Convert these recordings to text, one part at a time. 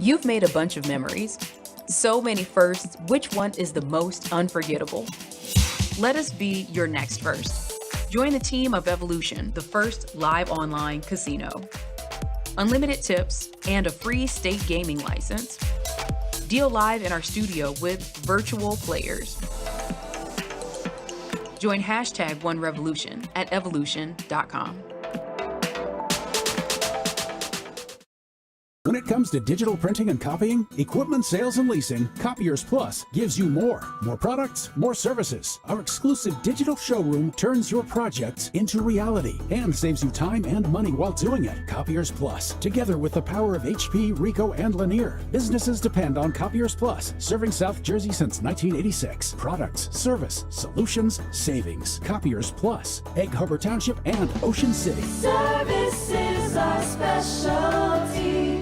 You've made a bunch of memories. So many firsts, which one is the most unforgettable? Let us be your next first. Join the team of Evolution, the first live online casino. Unlimited tips and a free state gaming license. Deal live in our studio with virtual players. Join #OneRevolution at evolution.com. When it comes to digital printing and copying, equipment sales and leasing, Copiers Plus gives you more. More products, more services. Our exclusive digital showroom turns your projects into reality and saves you time and money while doing it. Copiers Plus, together with the power of HP, Ricoh, and Lanier. Businesses depend on Copiers Plus, serving South Jersey since 1986. Products, service, solutions, savings. Copiers Plus, Egg Harbor Township and Ocean City. Service is our specialty.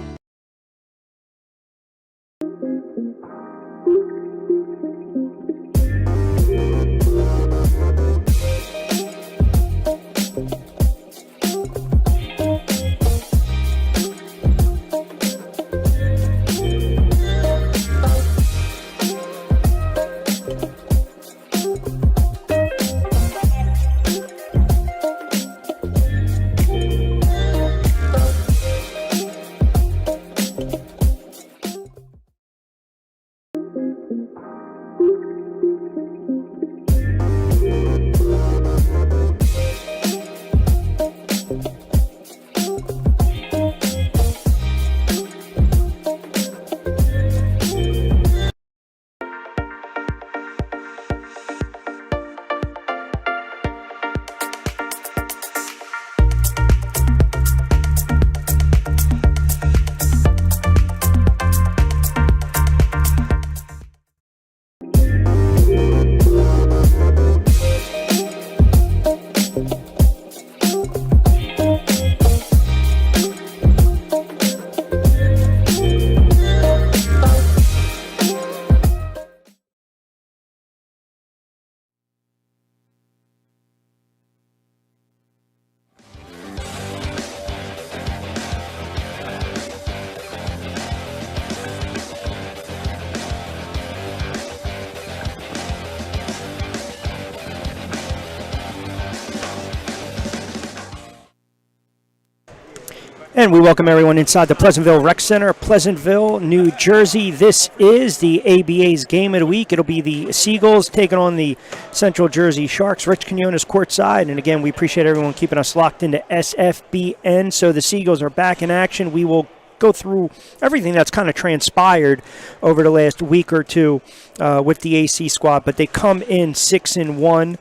And we welcome everyone inside the Pleasantville Rec Center, Pleasantville, New Jersey. This is the ABA's game of the week. It'll be the Seagulls taking on the Central Jersey Sharks. Rich Quinones courtside. And again, we appreciate everyone keeping us locked into SFBN. So the Seagulls are back in action. We will go through everything that's kind of transpired over the last week or two with the AC squad. But they come in 6-1.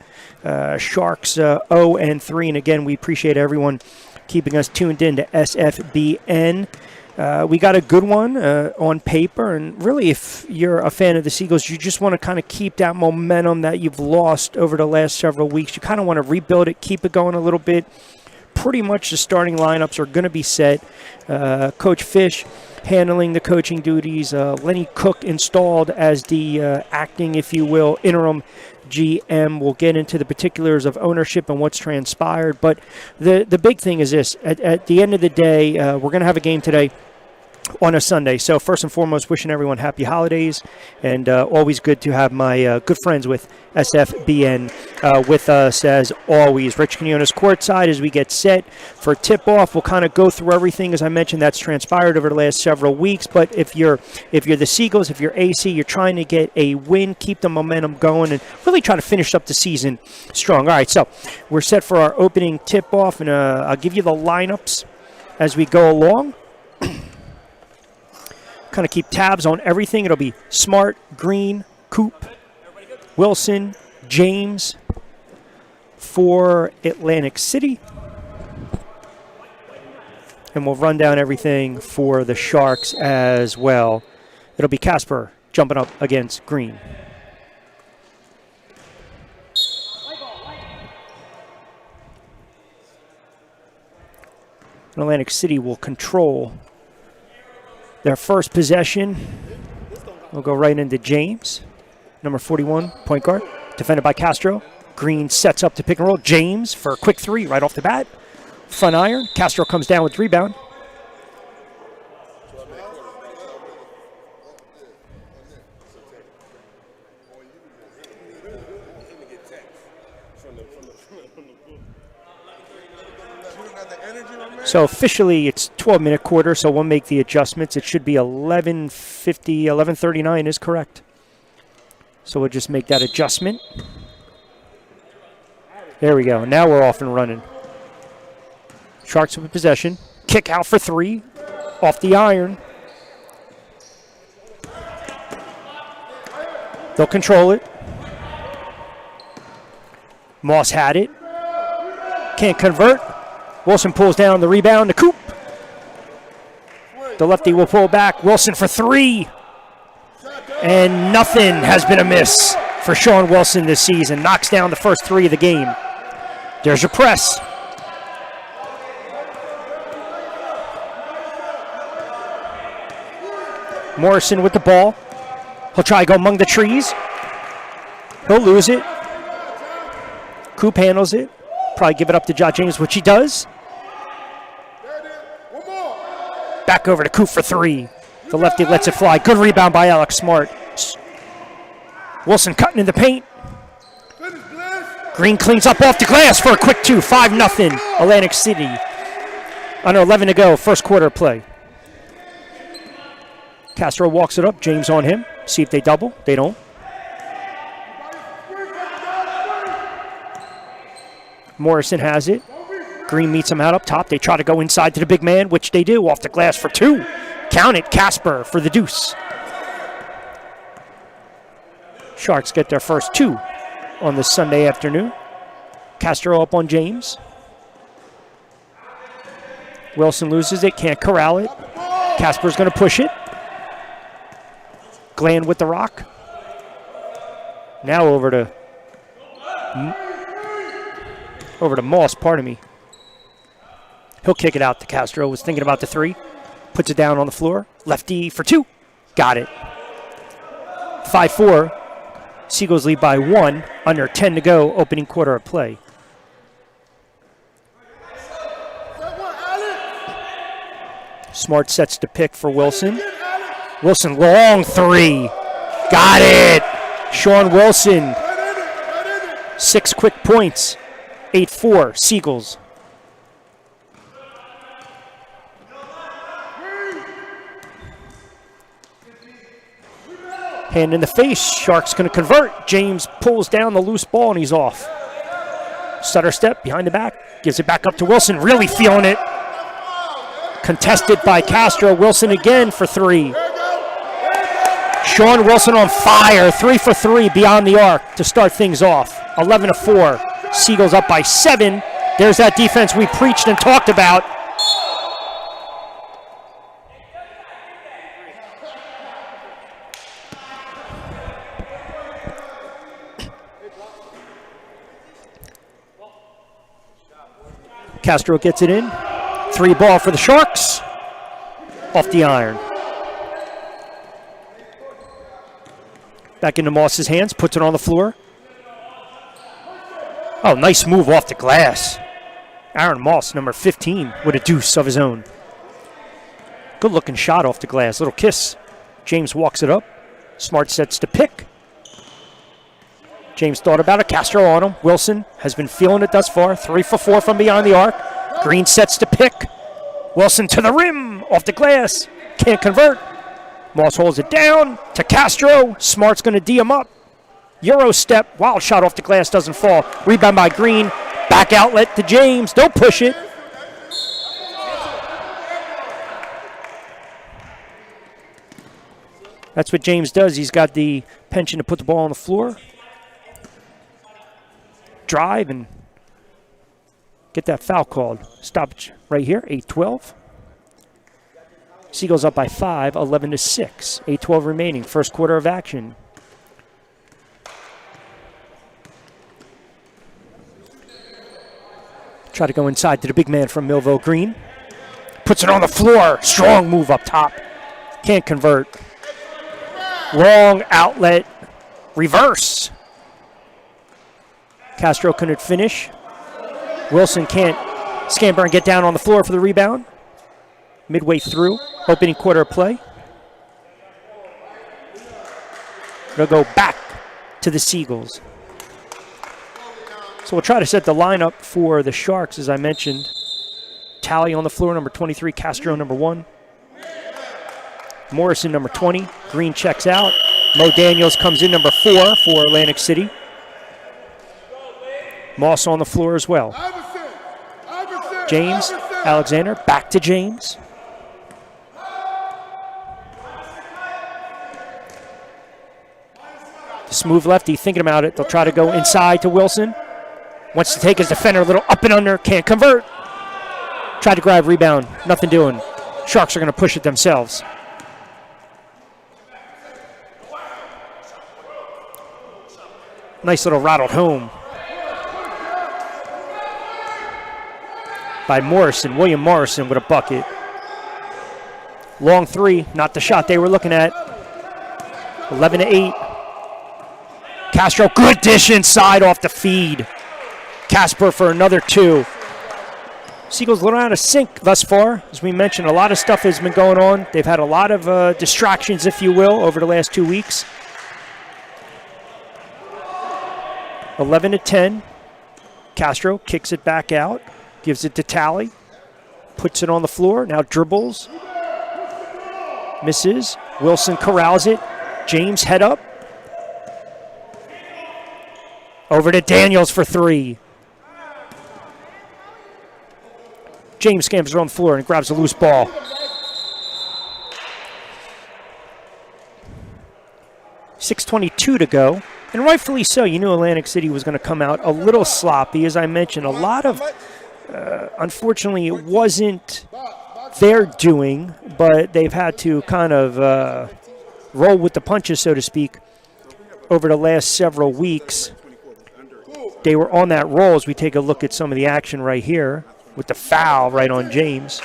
Sharks 0-3. And again, we appreciate everyone keeping us tuned in to SFBN. We got a good one on paper, and really if you're a fan of the Seagulls, you just want to kind of keep that momentum that you've lost over the last several weeks. You kind of want to rebuild it, keep it going a little bit. Pretty much the starting lineups are going to be set. Coach Fish handling the coaching duties. Lenny Cook installed as the acting, if you will, interim GM. We'll get into the particulars of ownership and what's transpired. But the big thing is this. At the end of the day, we're going to have a game today on a Sunday. So first and foremost, wishing everyone happy holidays, and always good to have my good friends with SFBN with us as always. Rich Quinones courtside as we get set for tip-off. We'll kind of go through everything, as I mentioned, that's transpired over the last several weeks. But if you're the Seagulls, if you're AC, you're trying to get a win, keep the momentum going, and really try to finish up the season strong. All right, so we're set for our opening tip-off, and I'll give you the lineups as we go along. Kind of keep tabs on everything. It'll be Smart, Green, Coop, Wilson, James for Atlantic City. And we'll run down everything for the Sharks as well. It'll be Casper jumping up against Green. And Atlantic City will control their first possession. We'll go right into James, number 41, point guard, defended by Castro. Green sets up to pick and roll. James for a quick three right off the bat. Front iron. Castro comes down with the rebound. So officially it's 12-minute quarter, so we'll make the adjustments. It should be 11:50, 11:39 is correct. So we'll just make that adjustment. There we go. Now we're off and running. Sharks with possession. Kick out for 3. Off the iron. They'll control it. Moss had it. Can't convert. Wilson pulls down the rebound to Coop. The lefty will pull back. Wilson for 3. And nothing has been amiss for Sean Wilson this season. Knocks down the first 3 of the game. There's your press. Morrison with the ball. He'll try to go among the trees. He'll lose it. Coop handles it. Probably give it up to Josh James, which he does. Back over to Coop for 3. The lefty lets it fly. Good rebound by Alex Smart. Wilson cutting in the paint. Green cleans up off the glass for a quick 2. 5-0 Atlantic City. Under 11 to go, first quarter play. Castro walks it up. James on him. See if they double. They don't. Morrison has it. Green meets him out up top. They try to go inside to the big man, which they do. Off the glass for 2. Count it. Casper for the deuce. Sharks get their first 2 on this Sunday afternoon. Castro up on James. Wilson loses it. Can't corral it. Casper's going to push it. Glenn with the rock. Now over to Moss, pardon me. He'll kick it out to Castro. Was thinking about the 3. Puts it down on the floor. Lefty for 2. Got it. 5-4. Seagulls lead by 1. Under 10 to go. Opening quarter of play. Smart sets the pick for Wilson. Wilson, long 3. Got it. Sean Wilson. 6 quick points. 8-4, Seagulls. Hand in the face. Sharks going to convert. James pulls down the loose ball, and he's off. Stutter step behind the back. Gives it back up to Wilson. Really feeling it. Contested by Castro. Wilson again for 3. Sean Wilson on fire. 3 for 3 beyond the arc to start things off. 11-4. Seagulls up by 7. There's that defense we preached and talked about. Castro gets it in. 3 ball for the Sharks. Off the iron. Back into Moss's hands. Puts it on the floor. Oh, nice move off the glass. Aaron Moss, number 15, with a deuce of his own. Good looking shot off the glass. Little kiss. James walks it up. Smart sets to pick. James thought about it. Castro on him. Wilson has been feeling it thus far. 3 for 4 from beyond the arc. Green sets to pick. Wilson to the rim. Off the glass. Can't convert. Moss holds it down to Castro. Smart's going to D him up. Euro step. Wild shot off the glass. Doesn't fall. Rebound by Green. Back outlet to James. Don't push it. That's what James does. He's got the penchant to put the ball on the floor. Drive and get that foul called. Stop right here. 8-12. Seagulls up by 5, 11-6. 8-12 remaining. First quarter of action. Try to go inside to the big man from Millville. Green puts it on the floor. Strong move up top. Can't convert. Long outlet. Reverse. Castro couldn't finish. Wilson can't scamper and get down on the floor for the rebound. Midway through, opening quarter of play. They'll go back to the Seagulls. So So we'll try to set the lineup for the Sharks, as I mentioned. Talley on the floor, number 23. Castro, number 1. Morrison, number 20. Green checks out. Mo Daniels comes in, number 4 for Atlantic City. Moss on the floor as well. James, Alexander, back to James. The smooth lefty, thinking about it. They'll try to go inside to Wilson. Wants to take his defender a little up and under, can't convert. Tried to grab, rebound, nothing doing. Sharks are going to push it themselves. Nice little rattled home by Morrison, William Morrison with a bucket. Long 3, not the shot they were looking at. 11-8. Castro, good dish inside off the feed. Casper for another 2. Seagulls a little out of sync thus far. As we mentioned, a lot of stuff has been going on. They've had a lot of distractions, if you will, over the last 2 weeks. 11-10. Castro kicks it back out, gives it to Talley, puts it on the floor, now dribbles, misses. Wilson corrals it. James head up. Over to Daniels for 3. James scampers on the floor and grabs a loose ball. .6:22 to go. And rightfully so. You knew Atlantic City was going to come out a little sloppy. As I mentioned, a lot of, unfortunately, it wasn't their doing, but they've had to kind of roll with the punches, so to speak, over the last several weeks. They were on that roll as we take a look at some of the action right here with the foul right on James.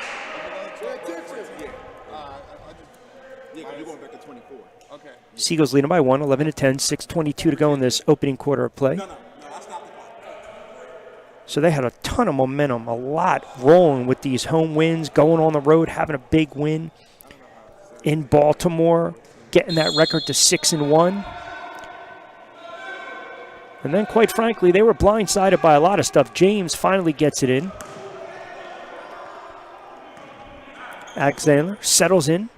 Seagulls leading by 1, 11-10, 6:22 to go in this opening quarter of play. So they had a ton of momentum, a lot rolling with these home wins, going on the road, having a big win in Baltimore, getting that record to 6-1. And then, quite frankly, they were blindsided by a lot of stuff. James finally gets it in. Alexander settles in.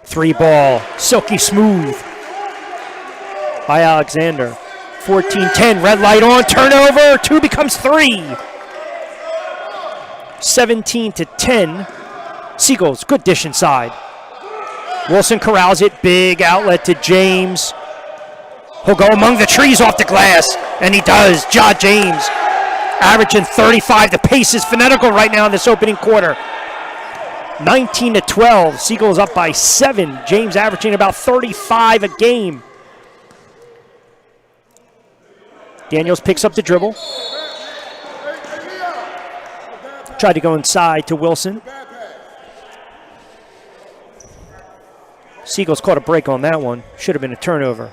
Three ball, silky smooth by Alexander. 14-10, red light on, turnover, 2 becomes 3. 17-10, Seagulls, good dish inside. Wilson corrals it, big outlet to James. He'll go among the trees off the glass, and he does. James averaging 35. The pace is fanatical right now in this opening quarter. 19-12, Seagulls up by 7. James averaging about 35 a game. Daniels picks up the dribble. Tried to go inside to Wilson. Seagulls caught a break on that one. Should have been a turnover.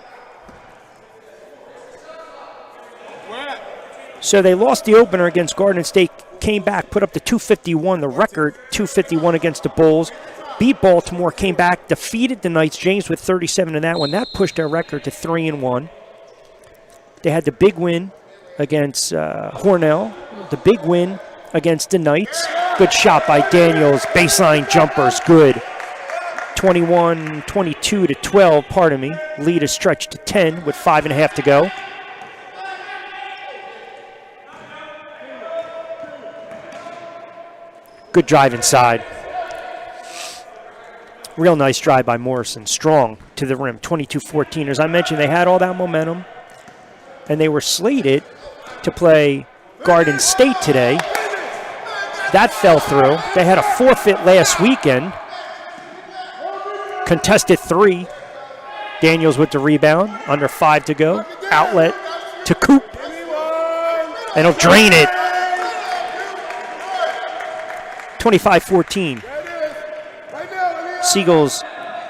So they lost the opener against Garden State, came back, put up the 251, the record 251 against the Bulls. Beat Baltimore, came back, defeated the Knights. James with 37 in that one. That pushed their record to 3-1. They had the big win against Hornell, the big win against the Knights. Good shot by Daniels, baseline jumpers, good. 22-12, pardon me. Lead is stretched to 10 with 5.5 to go. Good drive inside. Real nice drive by Morrison. Strong to the rim. 22-14. As I mentioned, they had all that momentum, and they were slated to play Garden State today. That fell through. They had a forfeit last weekend. Contested 3. Daniels with the rebound. Under 5 to go. Outlet to Coop. And he'll drain it. 25-14. Seagulls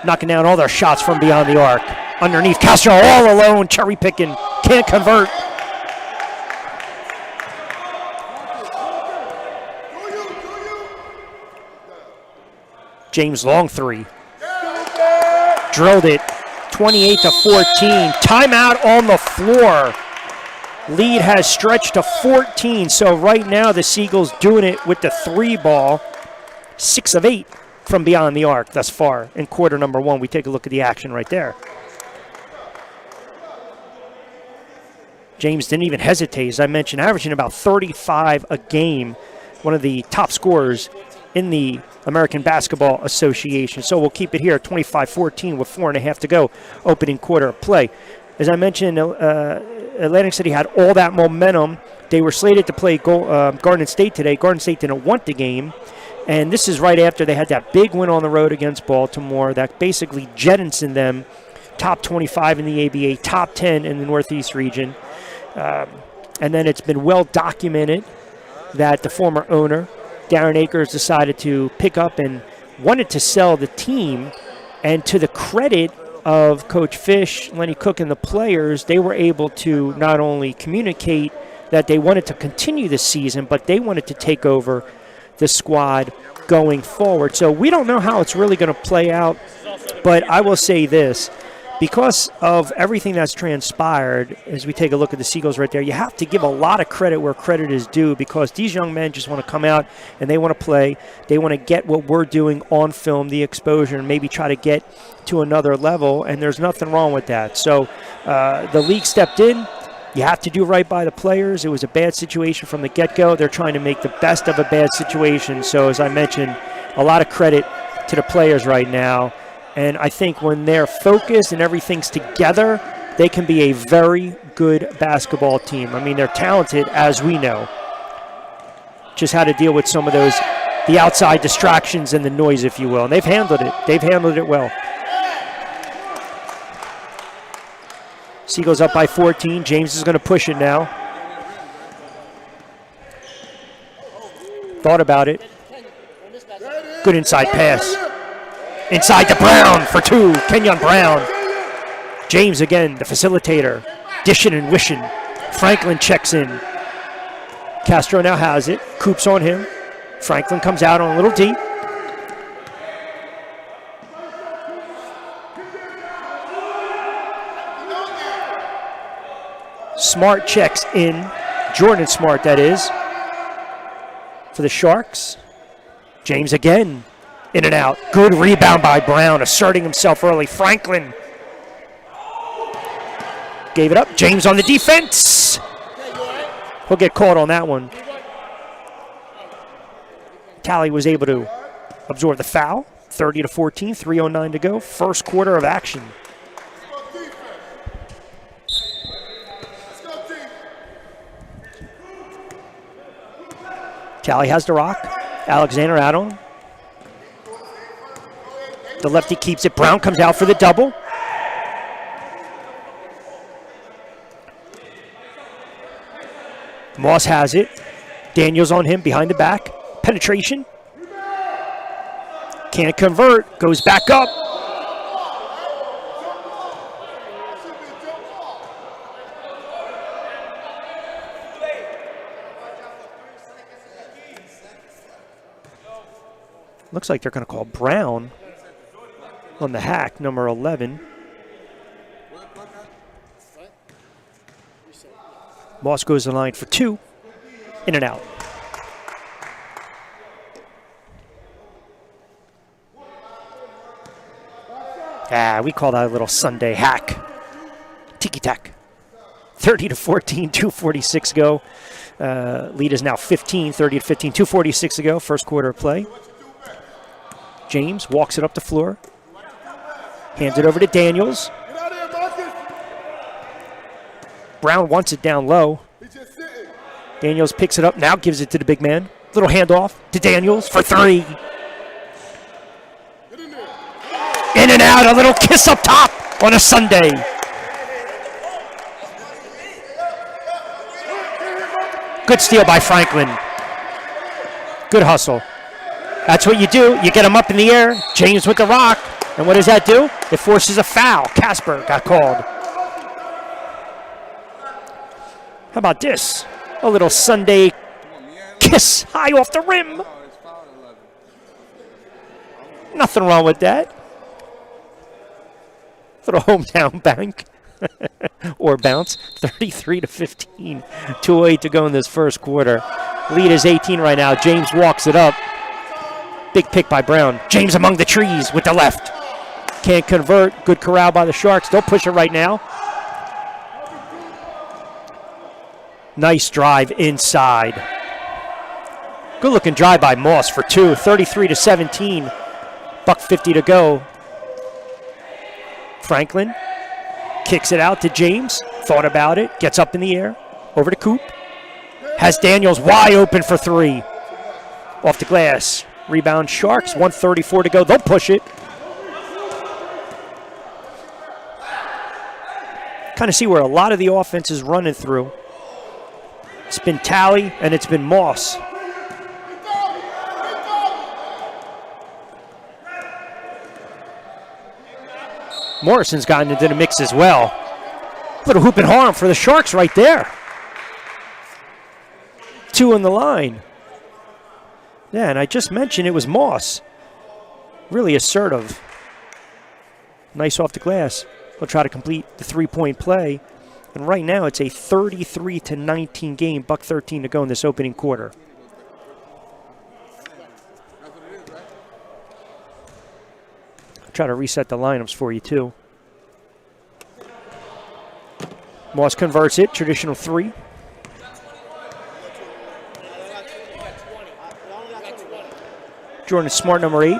knocking down all their shots from beyond the arc. Underneath, Castro all alone, cherry picking, can't convert. James long three. Drilled it. 28-14. Timeout on the floor. Lead has stretched to 14. So right now the Seagulls doing it with the 3 ball. 6 of 8 from beyond the arc thus far in quarter number 1. We take a look at the action right there. James didn't even hesitate, as I mentioned, averaging about 35 a game. One of the top scorers in the American Basketball Association. So we'll keep it here at 25-14 with 4.5 to go, opening quarter of play. As I mentioned, Atlantic City had all that momentum. They were slated to play Garden State today. Garden State didn't want the game. And this is right after they had that big win on the road against Baltimore that basically jettisoned them top 25 in the ABA, top 10 in the Northeast region. And then it's been well documented that the former owner, Darren Akers, decided to pick up and wanted to sell the team. And to the credit of Coach Fish, Lenny Cook, and the players, they were able to not only communicate that they wanted to continue the season, but they wanted to take over the squad going forward. So we don't know how it's really going to play out, but I will say this. Because of everything that's transpired, as we take a look at the Seagulls right there, you have to give a lot of credit where credit is due, because these young men just want to come out and they want to play. They want to get what we're doing on film, the exposure, and maybe try to get to another level, and there's nothing wrong with that. So the league stepped in. You have to do right by the players. It was a bad situation from the get-go. They're trying to make the best of a bad situation. So as I mentioned, a lot of credit to the players right now. And I think when they're focused and everything's together, they can be a very good basketball team. I mean, they're talented, as we know. Just how to deal with some of those, the outside distractions and the noise, if you will. And they've handled it. They've handled it well. Seagulls up by 14. James is going to push it now. Thought about it. Good inside pass. Inside to Brown for 2. Kenyon Brown. James again, the facilitator. Dishing and wishing. Franklin checks in. Castro now has it. Coops on him. Franklin comes out on a little deep. Smart checks in. Jordan Smart, that is, for the Sharks. James again. In and out. Good rebound by Brown, asserting himself early. Franklin gave it up. James on the defense. He'll get caught on that one. Tally was able to absorb the foul. 30-14, 3:09 to go. First quarter of action. Tally has the rock. Alexander out on. The lefty keeps it. Brown comes out for the double. Moss has it. Daniels on him behind the back. Penetration. Can't convert. Goes back up. Looks like they're going to call Brown on the hack, number 11. Moss goes to the line for 2. In and out. We call that a little Sunday hack. Tiki-tack. 30-14, 2:46 to go. Lead is now 15, 30-15, 2:46 to go. First quarter of play. James walks it up the floor. Hands it over to Daniels. Brown wants it down low. Daniels picks it up, now gives it to the big man. Little handoff to Daniels for 3. In and out, a little kiss up top on a Sunday. Good steal by Franklin. Good hustle. That's what you do. You get him up in the air. James with the rock. And what does that do? It forces a foul. Casper got called. How about this? A little Sunday kiss high off the rim. Nothing wrong with that. Little hometown bank. Or bounce. 33-15. 2:08 to go in this first quarter. Lead is 18 right now. James walks it up. Big pick by Brown. James among the trees with the left. Can't convert. Good corral by the Sharks. They'll push it right now. Nice drive inside. Good looking drive by Moss for two. 33-17. $1:50 to go. Franklin kicks it out to James. Thought about it. Gets up in the air. Over to Coop. Has Daniels wide open for three. Off the glass. Rebound Sharks. 1:34 to go. They'll push it. Kind of see where a lot of the offense is running through. It's been Talley and it's been Moss. Morrison's gotten into the mix as well. Little hoop and harm for the Sharks right there. Two on the line. Yeah, and I just mentioned it was Moss. Really assertive. Nice off the glass. He'll try to complete the three-point play. And right now it's a 33-19 game. $1:13 to go in this opening quarter. I'll try to reset the lineups for you too. Moss converts it. Traditional three. Jordan Smart, number 8.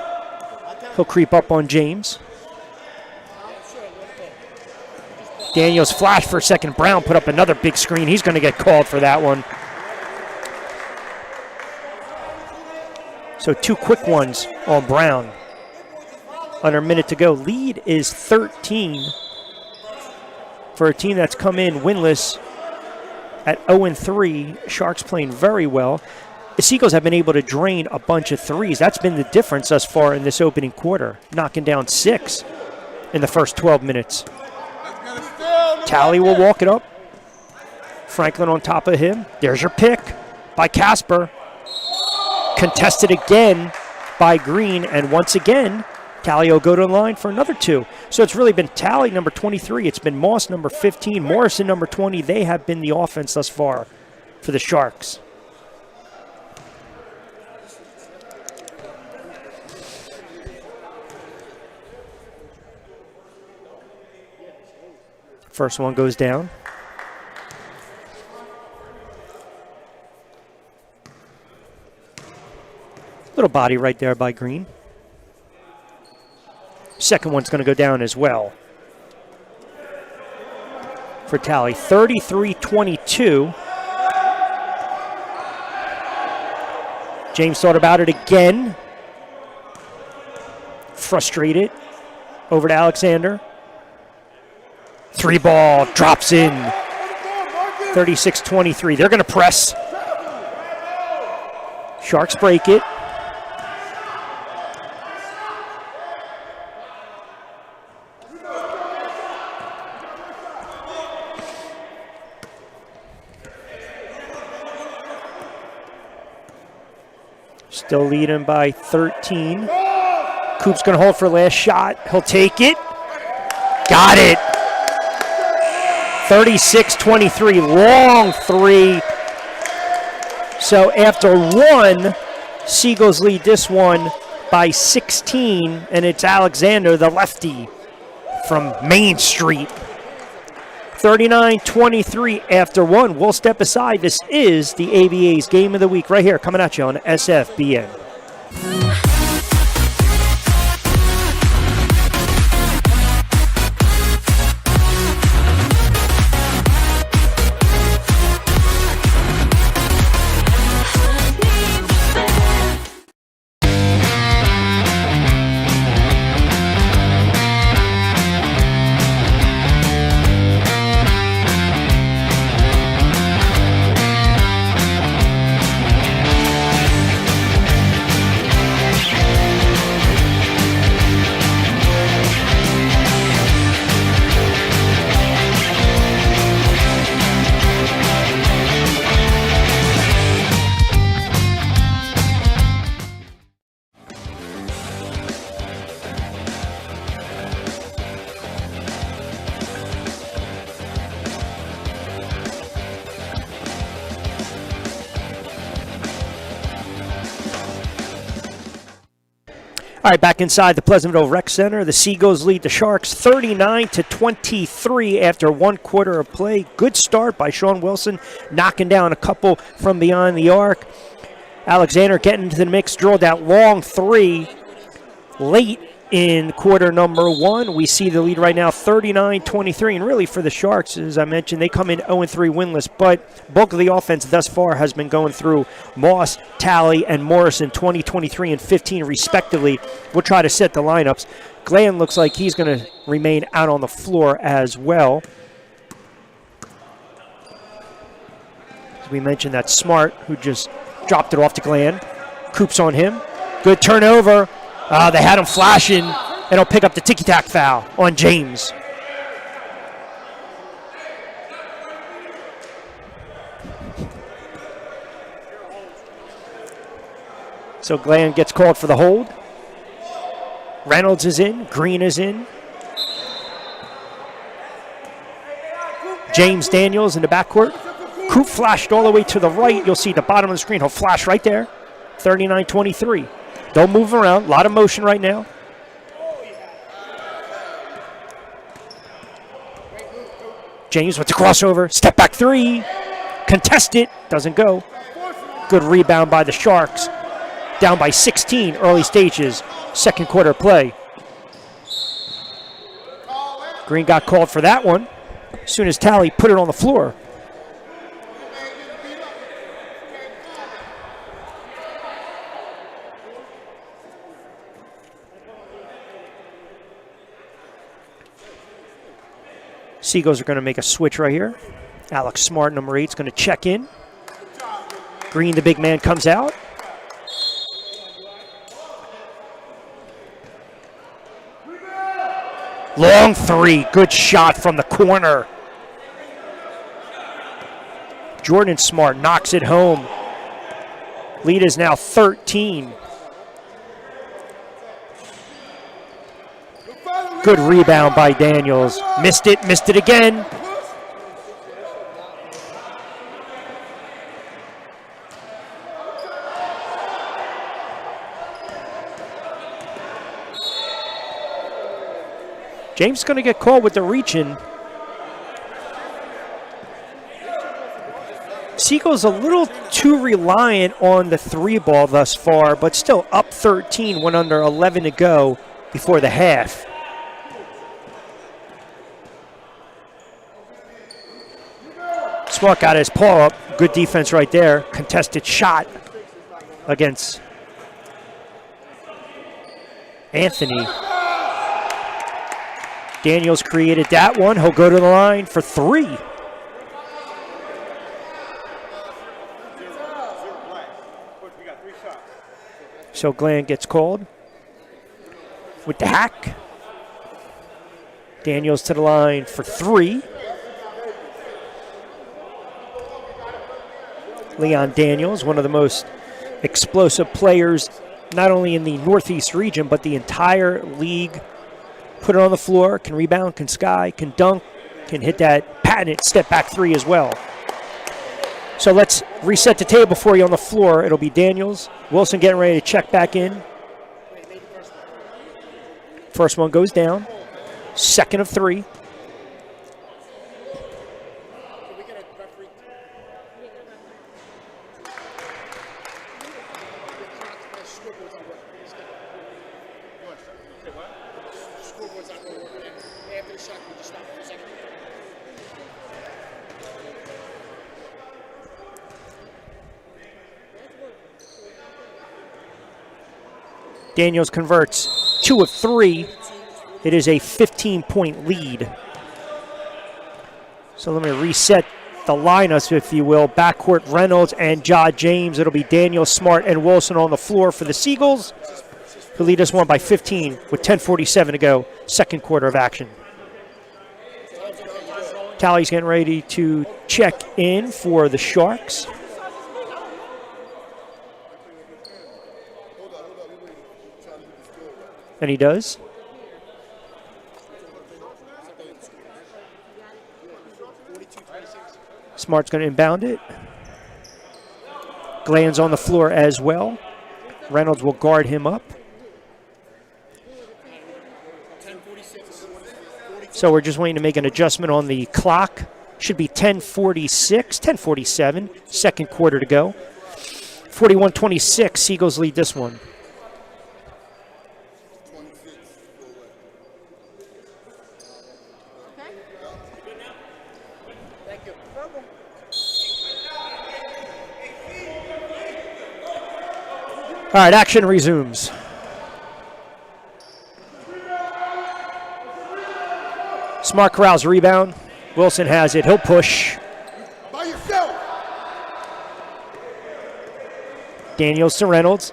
He'll creep up on James. Daniels flash for a second. Brown put up another big screen. He's going to get called for that one. So two quick ones on Brown. Under a minute to go. Lead is 13 for a team that's come in winless at 0-3. Sharks playing very well. The Seagulls have been able to drain a bunch of threes. That's been the difference thus far in this opening quarter, knocking down 6 in the first 12 minutes. Talley will walk it up. Franklin on top of him. There's your pick by Casper. Contested again by Green, and once again, Talley will go to the line for another 2. So it's really been Talley, number 23. It's been Moss, number 15. Morrison, number 20. They have been the offense thus far for the Sharks. First one goes down. Little body right there by Green. Second one's going to go down as well for Talley. 33-22. James thought about it again. Frustrated. Over to Alexander. 3 ball drops in. 36-23. They're going to press. Sharks break it. Still leading by 13. Coop's going to hold for last shot. He'll take it. Got it. 36-23, long 3. So after 1, Seagulls lead this one by 16, and it's Alexander, the lefty, from Main Street. 39-23 after 1. We'll step aside. This is the ABA's Game of the Week right here, coming at you on SFBN. All right, back inside the Pleasantville Rec Center. The Seagulls lead the Sharks 39-23 after 1 quarter of play. Good start by Sean Wilson, knocking down a couple from beyond the arc. Alexander getting into the mix, drilled that long three late in quarter number 1. We see the lead right now 39-23, and really for the Sharks, as I mentioned, they come in 0-3 winless, but bulk of the offense thus far has been going through Moss, Talley, and Morrison, 20, 23, and 15 respectively. We'll try to set the lineups. Glenn looks like he's going to remain out on the floor as well. As we mentioned, that's Smart, who just dropped it off to Glenn. Coops on him. Good turnover. They had him flashing, and he'll pick up the ticky-tack foul on James. So Glenn gets called for the hold. Reynolds is in. Green is in. James Daniels in the backcourt. Coop flashed all the way to the right. You'll see the bottom of the screen. He'll flash right there. 39-23. Don't move around. A lot of motion right now. James with the crossover. Step back three. Contested. Doesn't go. Good rebound by the Sharks. Down by 16 early stages. Second quarter play. Green got called for that one. As soon as Talley put it on the floor. Seagulls are going to make a switch right here. Alex Smart, number 8, is going to check in. Green, the big man, comes out. Long three. Good shot from the corner. Jordan Smart knocks it home. Lead is now 13. Good rebound by Daniels. Missed it again. James is going to get called with the reach-in. Seagulls a little too reliant on the 3 ball thus far, but still up 13 when under 11 to go before the half. Smart got his paw up. Good defense right there. Contested shot against Anthony. Daniels created that one. He'll go to the line for 3. So Glenn gets called with the hack. Daniels to the line for 3. Leon Daniels, one of the most explosive players, not only in the Northeast region, but the entire league. Put it on the floor, can rebound, can sky, can dunk, can hit that patented step back 3 as well. So let's reset the table for you on the floor. It'll be Daniels. Wilson getting ready to check back in. First one goes down. Second of 3. Daniels converts 2 of 3. It is a 15-point lead. So let me reset the lineups, if you will. Backcourt Reynolds and Ja James. It'll be Daniels, Smart, and Wilson on the floor for the Seagulls, who lead us one by 15 with 10:47 to go. Second quarter of action. Talley's getting ready to check in for the Sharks. And he does. Smart's going to inbound it. Gland's on the floor as well. Reynolds will guard him up. So we're just waiting to make an adjustment on the clock. Should be 10:46, 10:47, second quarter to go. 41-26, Seagulls lead this one. All right, action resumes. Smart corrals rebound. Wilson has it. He'll push. By yourself. Daniels to Reynolds.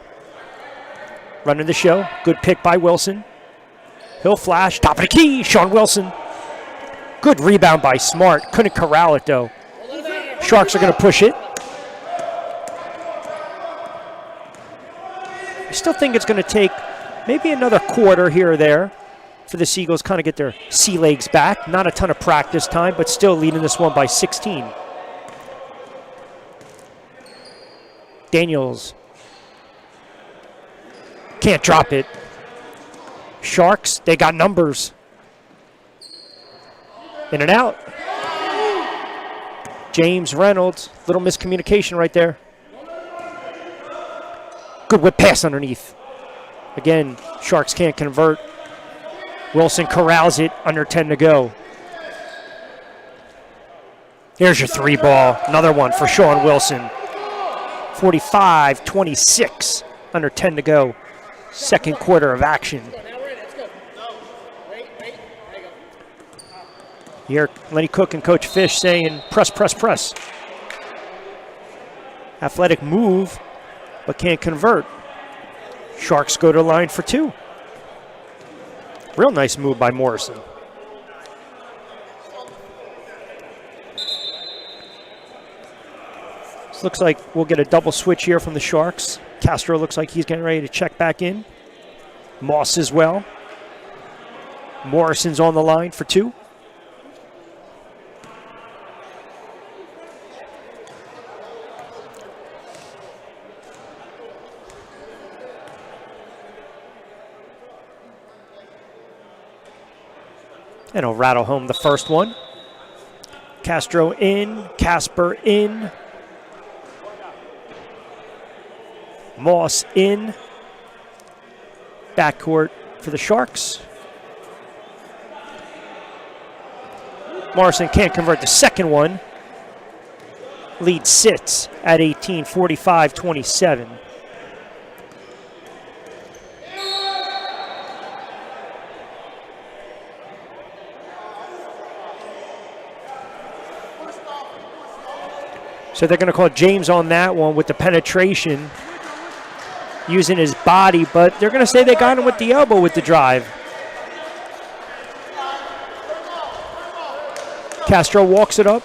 Running the show. Good pick by Wilson. He'll flash. Top of the key. Sean Wilson. Good rebound by Smart. Couldn't corral it, though. Sharks are going to push it. I still think it's going to take maybe another quarter here or there for the Seagulls kind of get their sea legs back. Not a ton of practice time, but still leading this one by 16. Daniels. Can't drop it. Sharks, they got numbers. In and out. James Reynolds, little miscommunication right there. Good whip pass underneath. Again, Sharks can't convert. Wilson corrals it, under 10 to go. Here's your three ball. Another one for Sean Wilson. 45-26, under 10 to go. Second quarter of action. You hear Lenny Cook and Coach Fish saying, press, press, press. Athletic move, but can't convert. Sharks go to the line for two. Real nice move by Morrison. This looks like we'll get a double switch here from the Sharks. Castro looks like he's getting ready to check back in. Moss as well. Morrison's on the line for two. And he'll rattle home the first one. Castro in, Casper in. Moss in. Backcourt for the Sharks. Morrison can't convert the second one. Lead sits at 18, 45-27. So they're going to call James on that one with the penetration, using his body, but they're going to say they got him with the elbow with the drive. Castro walks it up.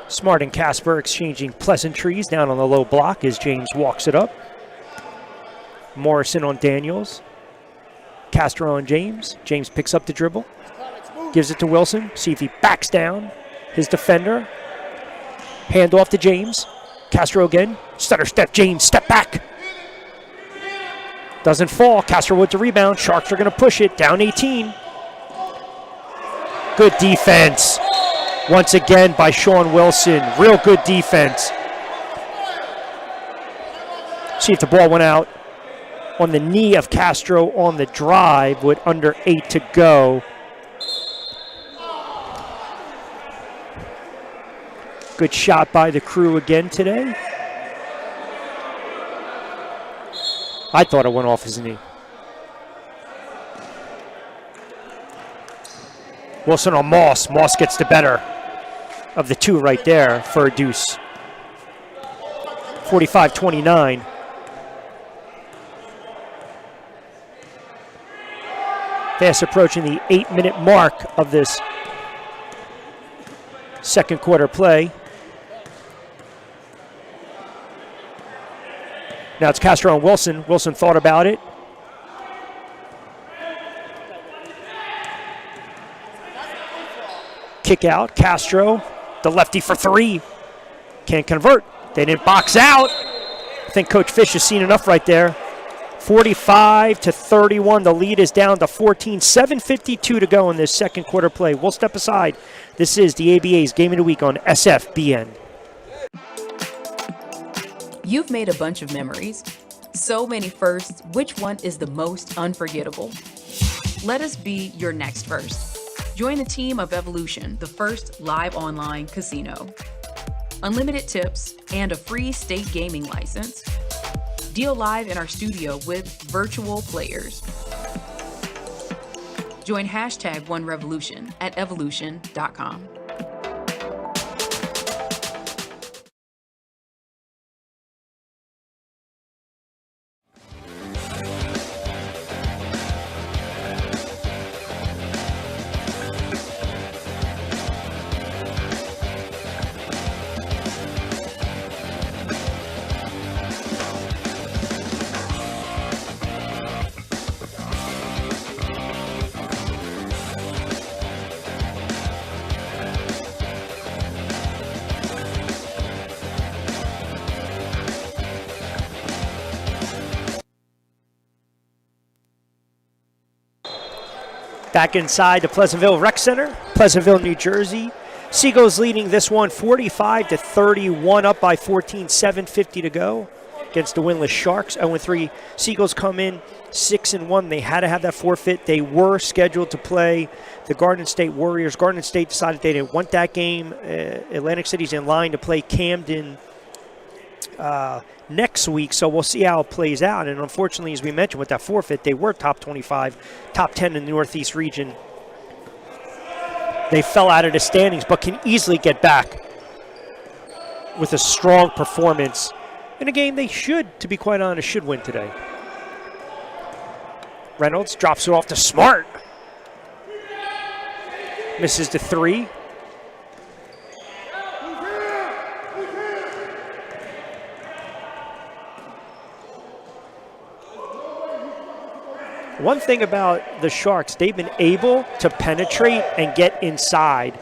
Smart and Casper exchanging pleasantries down on the low block as James walks it up. Morrison on Daniels. Castro on James. James picks up the dribble. Gives it to Wilson. See if he backs down his defender. Hand off to James. Castro again. Stutter step. James step back. Doesn't fall. Castro with the rebound. Sharks are going to push it. Down 18. Good defense. Once again by Sean Wilson. Real good defense. See if the ball went out on the knee of Castro on the drive with under 8 to go. Good shot by the crew again today. I thought it went off his knee. Wilson on Moss. Moss gets the better of the two right there for a deuce. 45-29. Fast approaching the 8-minute mark of this second quarter play. Now it's Castro and Wilson. Wilson thought about it. Kick out. Castro, the lefty for three. Can't convert. They didn't box out. I think Coach Fish has seen enough right there. 45-31. The lead is down to 14. 7:52 to go in this second quarter play. We'll step aside. This is the ABA's Game of the Week on SFBN. You've made a bunch of memories. So many firsts. Which one is the most unforgettable? Let us be your next first. Join the team of Evolution, the first live online casino. Unlimited tips and a free state gaming license. Deal live in our studio with virtual players. Join #OneRevolution at evolution.com. Back inside the Pleasantville Rec Center, Pleasantville, New Jersey. Seagulls leading this one 45-31, up by 14, 7:50 to go against the winless Sharks. 0-3. Seagulls come in 6-1. They had to have that forfeit. They were scheduled to play the Garden State Warriors. Garden State decided they didn't want that game. Atlantic City's in line to play Camden next week, so we'll see how it plays out. And unfortunately, as we mentioned, with that forfeit, they were top 25, top 10 in the Northeast region. They fell out of the standings, but can easily get back with a strong performance in a game they should, to be quite honest, should win today. Reynolds drops it off to Smart. Misses the three. One thing about the Sharks, they've been able to penetrate and get inside.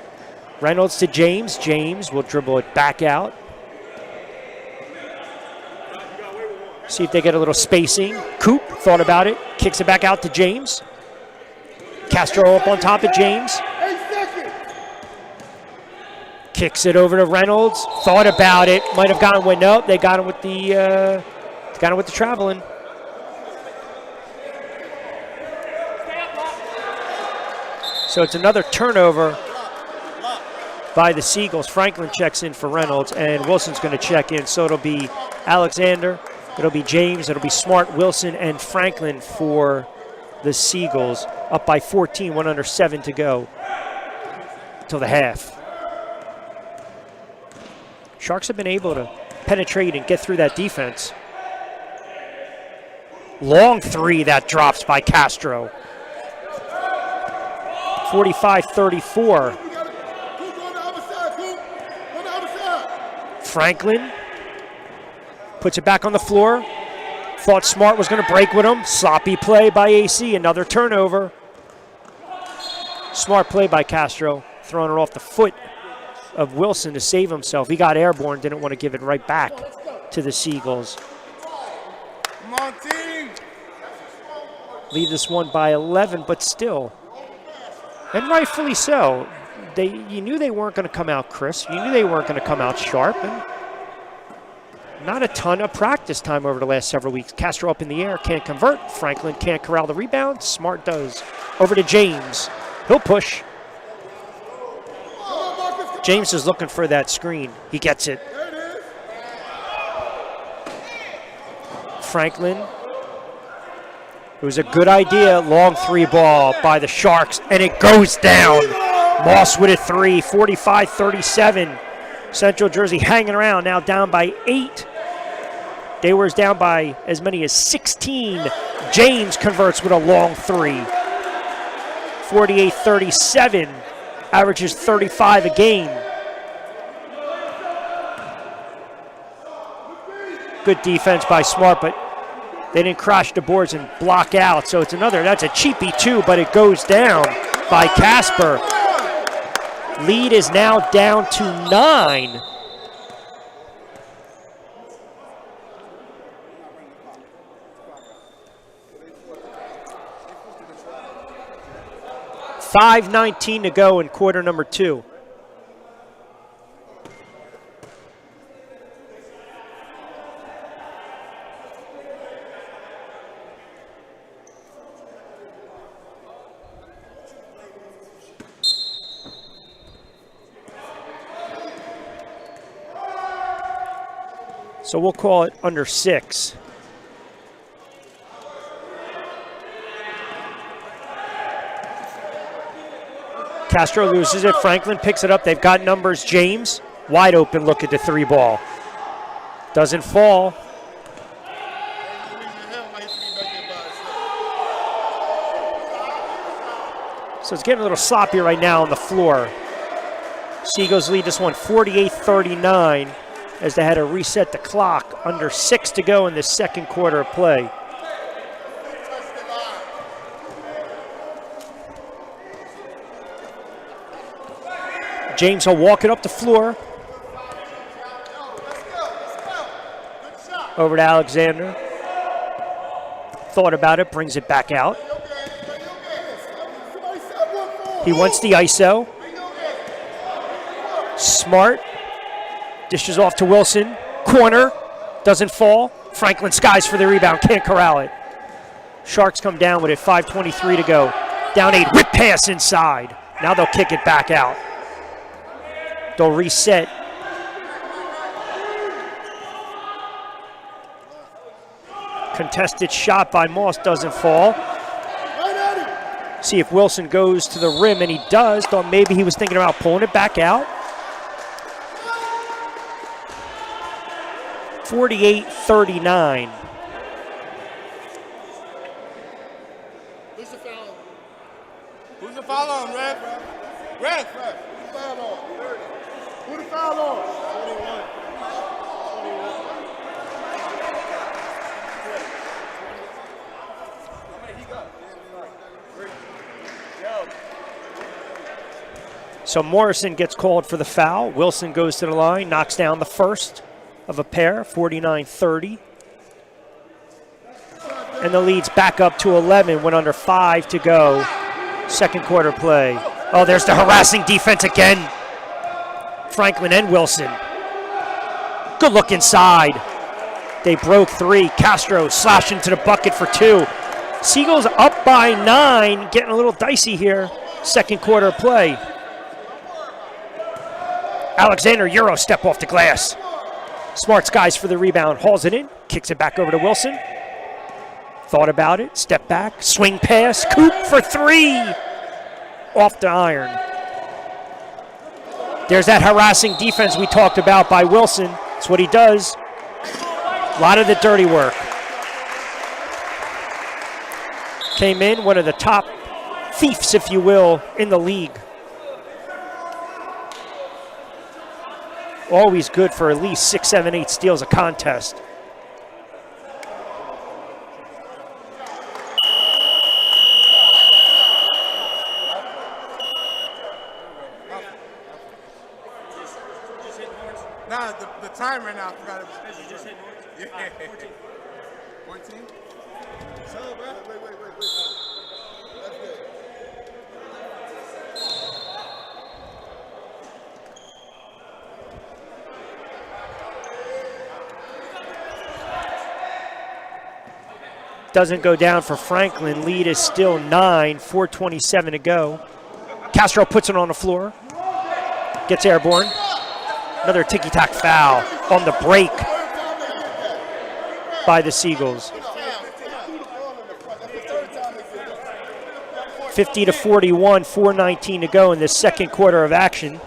Reynolds to James. James will dribble it back out. See if they get a little spacing. Coop thought about it. Kicks it back out to James. Castro up on top of James. Kicks it over to Reynolds. Thought about it. Might have gotten one. Nope, they got him with the traveling. So it's another turnover by the Seagulls. Franklin checks in for Reynolds, and Wilson's going to check in. So it'll be Alexander, it'll be James, it'll be Smart, Wilson, and Franklin for the Seagulls. Up by 14, 1 under 7 to go till the half. Sharks have been able to penetrate and get through that defense. Long three that drops by Castro. 45-34. Franklin puts it back on the floor. Thought Smart was going to break with him. Sloppy play by AC. Another turnover. Smart play by Castro. Throwing it off the foot of Wilson to save himself. He got airborne. Didn't want to give it right back to the Seagulls. Come on, team. Lead this one by 11, but still. And rightfully so. You knew they weren't going to come out crisp. You knew they weren't going to come out sharp. And not a ton of practice time over the last several weeks. Castro up in the air, can't convert. Franklin can't corral the rebound. Smart does. Over to James. He'll push. James is looking for that screen. He gets it. Franklin. It was a good idea. Long three ball by the Sharks, and it goes down. Moss with a three, 45-37. Central Jersey hanging around, now down by 8. They were down by as many as 16. James converts with a long three. 48-37, averages 35 a game. Good defense by Smart, but they didn't crash the boards and block out. So it's another, that's a cheapie too, but it goes down by Casper. Lead is now down to 9. .5:19 to go in quarter number 2. So we'll call it under 6. Castro loses it. Franklin picks it up. They've got numbers. James, wide open look at the 3 ball. Doesn't fall. So it's getting a little sloppy right now on the floor. Seagulls lead this one 48-39 as they had to reset the clock. Under 6 to go in the second quarter of play. James will walk it up the floor. Over to Alexander. Thought about it, brings it back out. He wants the ISO. Smart. Dishes off to Wilson. Corner. Doesn't fall. Franklin skies for the rebound. Can't corral it. Sharks come down with it. 5:23 to go. Down 8. Whip pass inside. Now they'll kick it back out. They'll reset. Contested shot by Moss doesn't fall. See if Wilson goes to the rim, and he does. Thought maybe he was thinking about pulling it back out. 48-39. Who's the foul? Who's the foul on, Ref? Ref! Who's the foul on? 30. Who's the foul on? 21. 21. How many he got? So Morrison gets called for the foul. Wilson goes to the line, knocks down the first of a pair, 49-30. And the lead's back up to 11 when under 5 to go. Second quarter play. Oh, there's the harassing defense again. Franklin and Wilson. Good look inside. They broke 3. Castro slashing to the bucket for 2. Seagulls up by 9, getting a little dicey here. Second quarter play. Alexander Euro step off the glass. Smart skies for the rebound, hauls it in, kicks it back over to Wilson. Thought about it, step back, swing pass, Coop for 3. Off the iron. There's that harassing defense we talked about by Wilson. That's what he does. A lot of the dirty work. Came in, one of the top thieves, if you will, in the league. Always good for at least 6, 7, 8 steals a contest. Nah, the time right now, I forgot it was. You just hit Norton? Yeah. 14? So, bro. Wait. That's good. Doesn't go down for Franklin. Lead is still 9, 4:27 to go. Castro puts it on the floor. Gets airborne. Another ticky-tack foul on the break by the Seagulls. 50-41, 4:19 to go in the second quarter of action.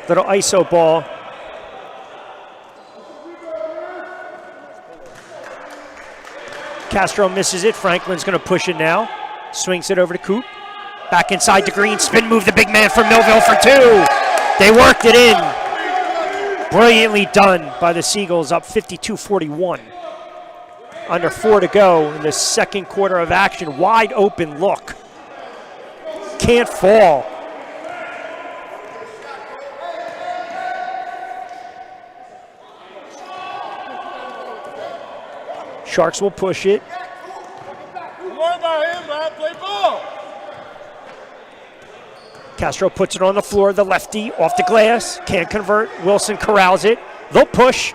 Little ISO ball. Castro misses it. Franklin's going to push it now. Swings it over to Coop. Back inside the green. Spin move the big man from Millville for 2. They worked it in. Brilliantly done by the Seagulls, up 52-41. Under 4 to go in the second quarter of action. Wide open look. Can't fall. Sharks will push it. Don't worry about him, man. Play ball. Castro puts it on the floor, the lefty, off the glass. Can't convert. Wilson corrals it. They'll push.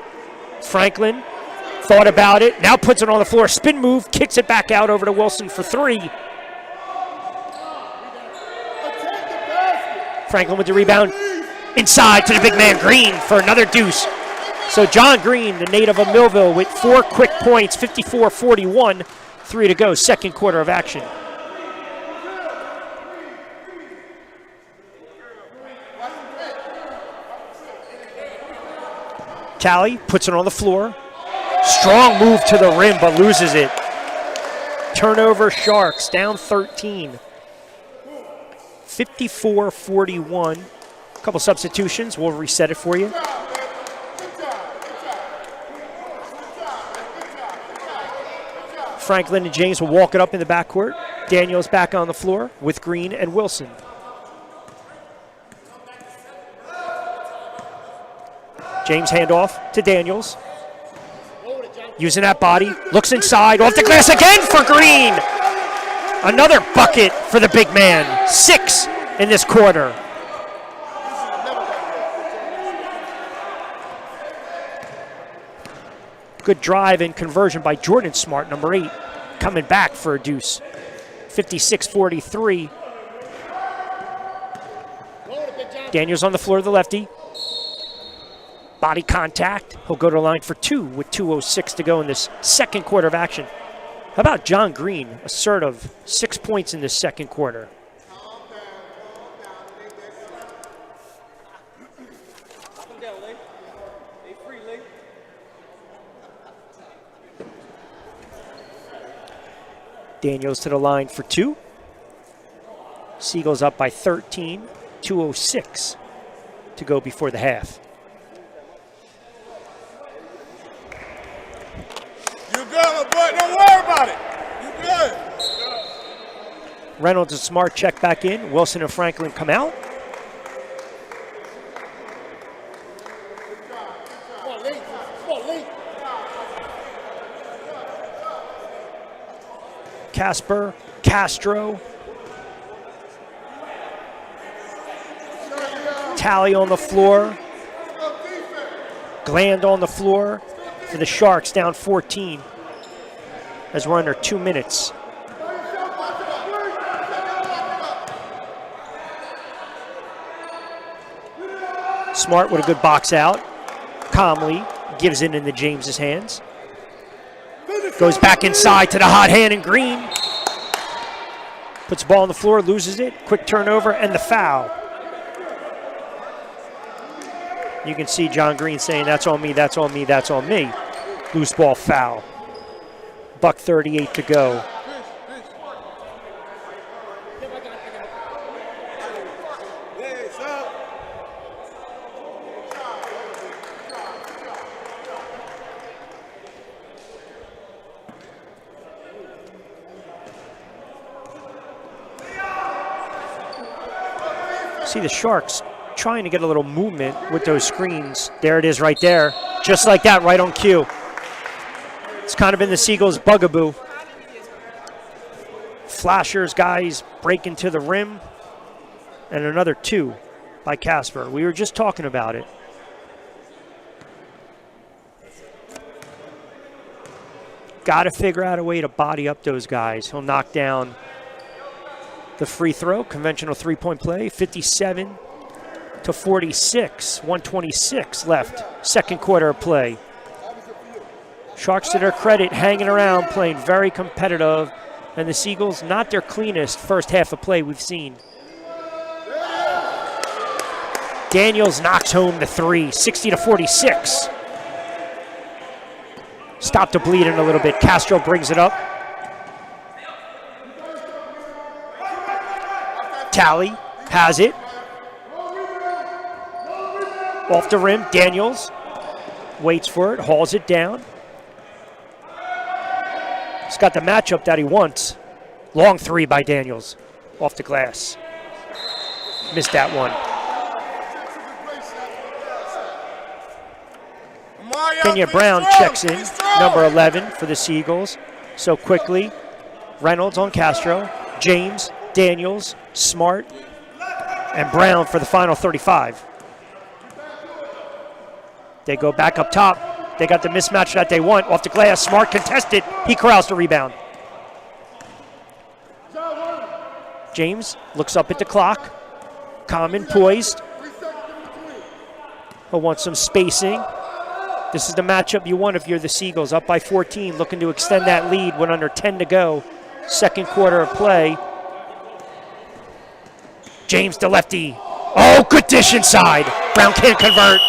Franklin thought about it. Now puts it on the floor. Spin move. Kicks it back out over to Wilson for 3. Franklin with the rebound. Inside to the big man Green for another deuce. So John Green, the native of Millville, with 4 quick points, 54-41, 3 to go, second quarter of action. Talley puts it on the floor. Strong move to the rim, but loses it. Turnover, Sharks, down 13. 54-41. A couple substitutions, we'll reset it for you. Franklin and James will walk it up in the backcourt. Daniels back on the floor with Green and Wilson. James handoff to Daniels. Using that body, looks inside, off the glass again for Green. Another bucket for the big man. 6 in this quarter. Good drive and conversion by Jordan Smart, number 8, coming back for a deuce. 56-43. Daniels on the floor, the lefty. Body contact. He'll go to the line for 2 with 2:06 to go in this second quarter of action. How about John Green, assertive, 6 points in this second quarter. Daniels to the line for 2. Seagulls up by 13, 2:06 to go before the half. You good, my boy? Don't worry about it. You good. Reynolds and Smart check back in. Wilson and Franklin come out. Casper, Castro. Talley on the floor. Gland on the floor for the Sharks, down 14 as we're under 2 minutes. Smart with a good box out. Calmly gives it into James's hands. Goes back inside to the hot hand and Green. Puts the ball on the floor, loses it. Quick turnover and the foul. You can see John Green saying, that's on me, that's on me, that's on me. Loose ball foul. Buck 38 to go. See the Sharks trying to get a little movement with those screens. There it is right there. Just like that, right on cue. It's kind of been the Seagulls' bugaboo. Flashers, guys, breaking to the rim. And another 2 by Casper. We were just talking about it. Got to figure out a way to body up those guys. He'll knock down the free throw, conventional three-point play, 57 to 46, 126 left, second quarter of play. Sharks, to their credit, hanging around, playing very competitive, and the Seagulls not their cleanest first half of play we've seen. Daniels knocks home the three, 60-46. Stopped the bleeding a little bit. Castro brings it up. Tally has it. Off the rim, Daniels waits for it, hauls it down. He's got the matchup that he wants. Long three by Daniels, off the glass. Missed that one. Kenya Brown checks in, number 11 for the Seagulls. So quickly, Reynolds on Castro, James, Daniels, Smart, and Brown for the final 35. They go back up top. They got the mismatch that they want. Off the glass, Smart contested. He corrals the rebound. James looks up at the clock. Common poised. He'll want some spacing. This is the matchup you want if you're the Seagulls. Up by 14, looking to extend that lead with under 10 to go. Second quarter of play. James the lefty. Oh, good dish inside. Brown can't convert.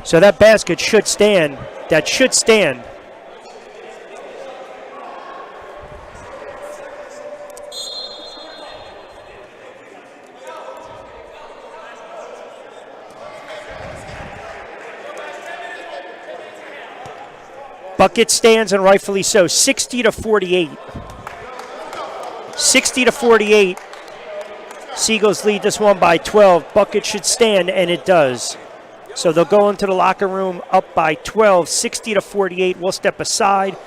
So that basket should stand. That should stand. Bucket stands, and rightfully so. 60-48. 60-48. Seagulls lead this one by 12. Bucket should stand, and it does. So they'll go into the locker room up by 12, 60-48. We'll step aside.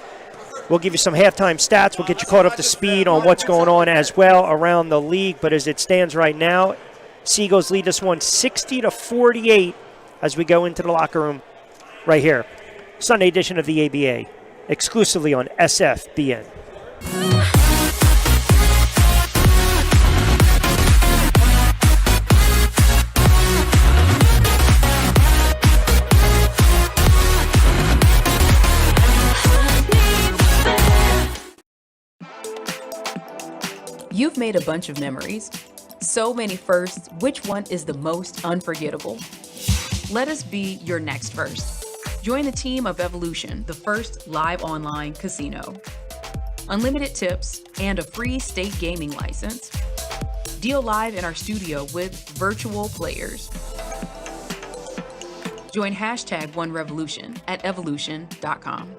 We'll give you some halftime stats. We'll get you caught up to speed on what's going on as well around the league. But as it stands right now, Seagulls lead this one 60-48 as we go into the locker room right here. Sunday edition of the ABA, exclusively on SFBN. You've made a bunch of memories. So many firsts, which one is the most unforgettable? Let us be your next first. Join the team of Evolution, the first live online casino. Unlimited tips and a free state gaming license. Deal live in our studio with virtual players. Join #OneRevolution at evolution.com.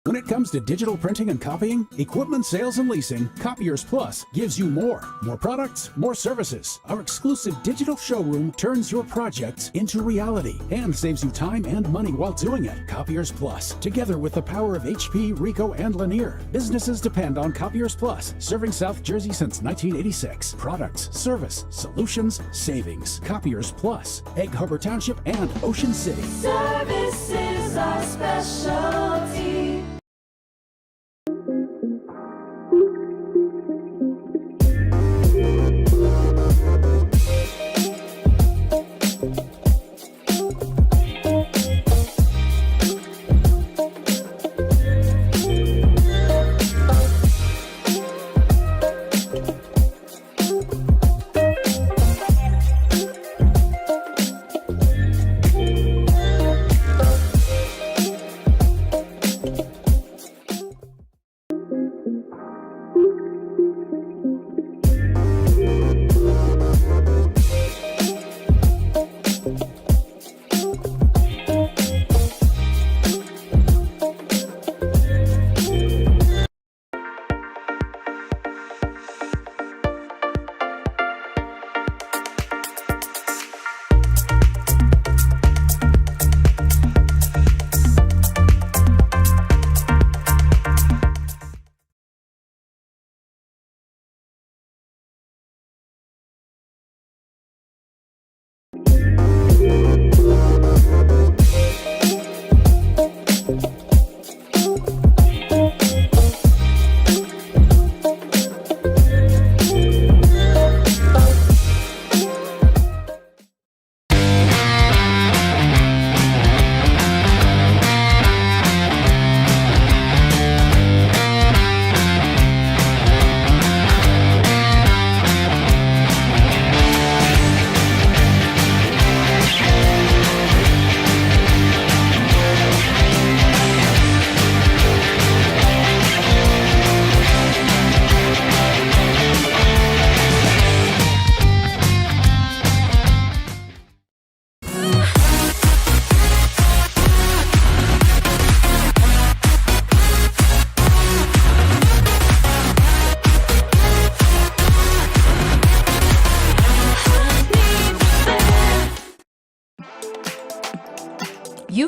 When it comes to digital printing and copying, equipment sales and leasing, Copiers Plus gives you more. More products, more services. Our exclusive digital showroom turns your projects into reality and saves you time and money while doing it. Copiers Plus, together with the power of HP, Ricoh, and Lanier. Businesses depend on Copiers Plus, serving South Jersey since 1986. Products, service, solutions, savings. Copiers Plus, Egg Harbor Township and Ocean City. Service is our specialty.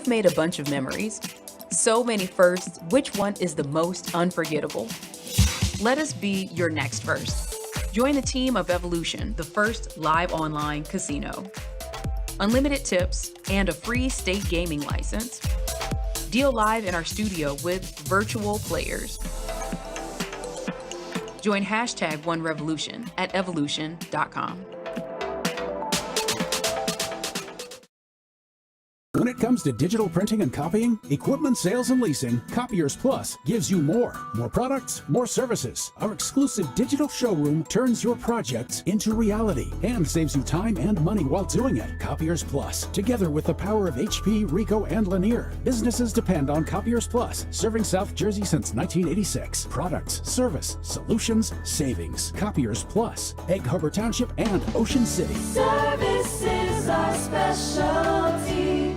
You've made a bunch of memories. So many firsts, which one is the most unforgettable? Let us be your next first. Join the team of Evolution, the first live online casino. Unlimited tips and a free state gaming license. Deal live in our studio with virtual players. Join #OneRevolution at evolution.com. When it comes to digital printing and copying, equipment sales and leasing, Copiers Plus gives you more. More products, more services. Our exclusive digital showroom turns your projects into reality and saves you time and money while doing it. Copiers Plus, together with the power of HP, Ricoh, and Lanier. Businesses depend on Copiers Plus, serving South Jersey since 1986. Products, service, solutions, savings. Copiers Plus, Egg Harbor Township and Ocean City. Service is our specialty.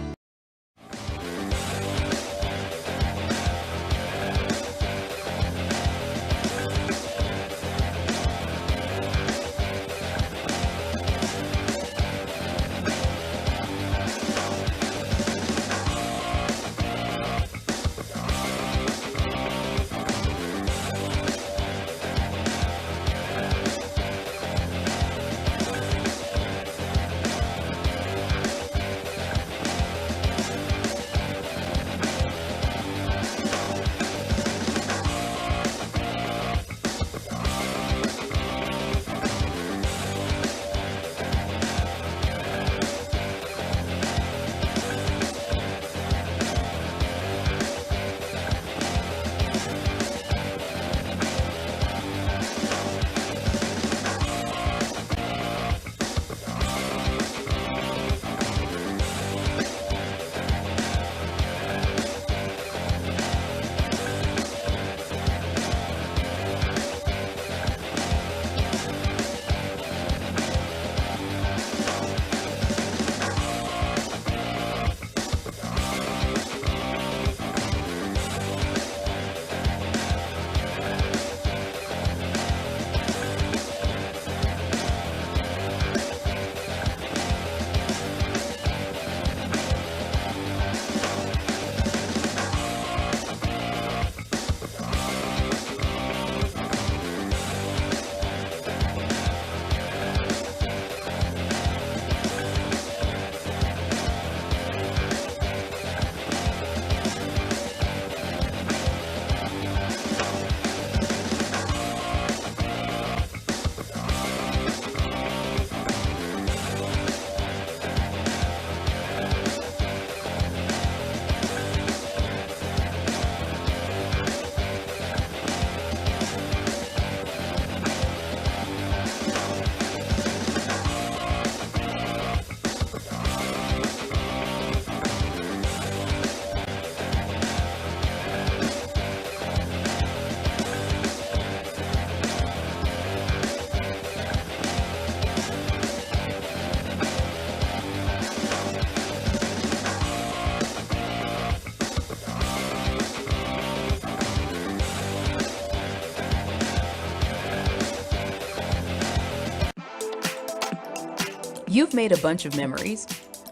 You've made a bunch of memories.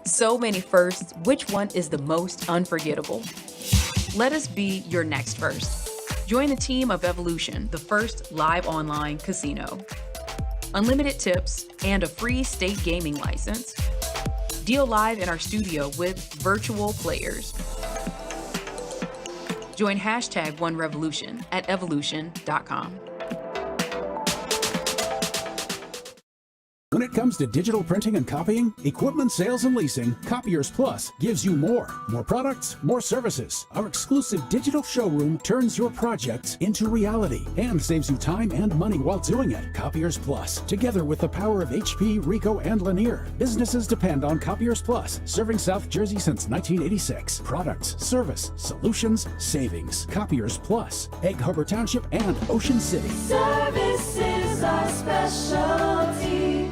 So many firsts, which one is the most unforgettable? Let us be your next first. Join the team of Evolution, the first live online casino. Unlimited tips and a free state gaming license. Deal live in our studio with virtual players. Join #OneRevolution at evolution.com. When it comes to digital printing and copying, equipment sales and leasing, Copiers Plus gives you more. More products, more services. Our exclusive digital showroom turns your projects into reality and saves you time and money while doing it. Copiers Plus, together with the power of HP, Ricoh, and Lanier. Businesses depend on Copiers Plus, serving South Jersey since 1986. Products, service, solutions, savings. Copiers Plus, Egg Harbor Township and Ocean City. Service is our specialty.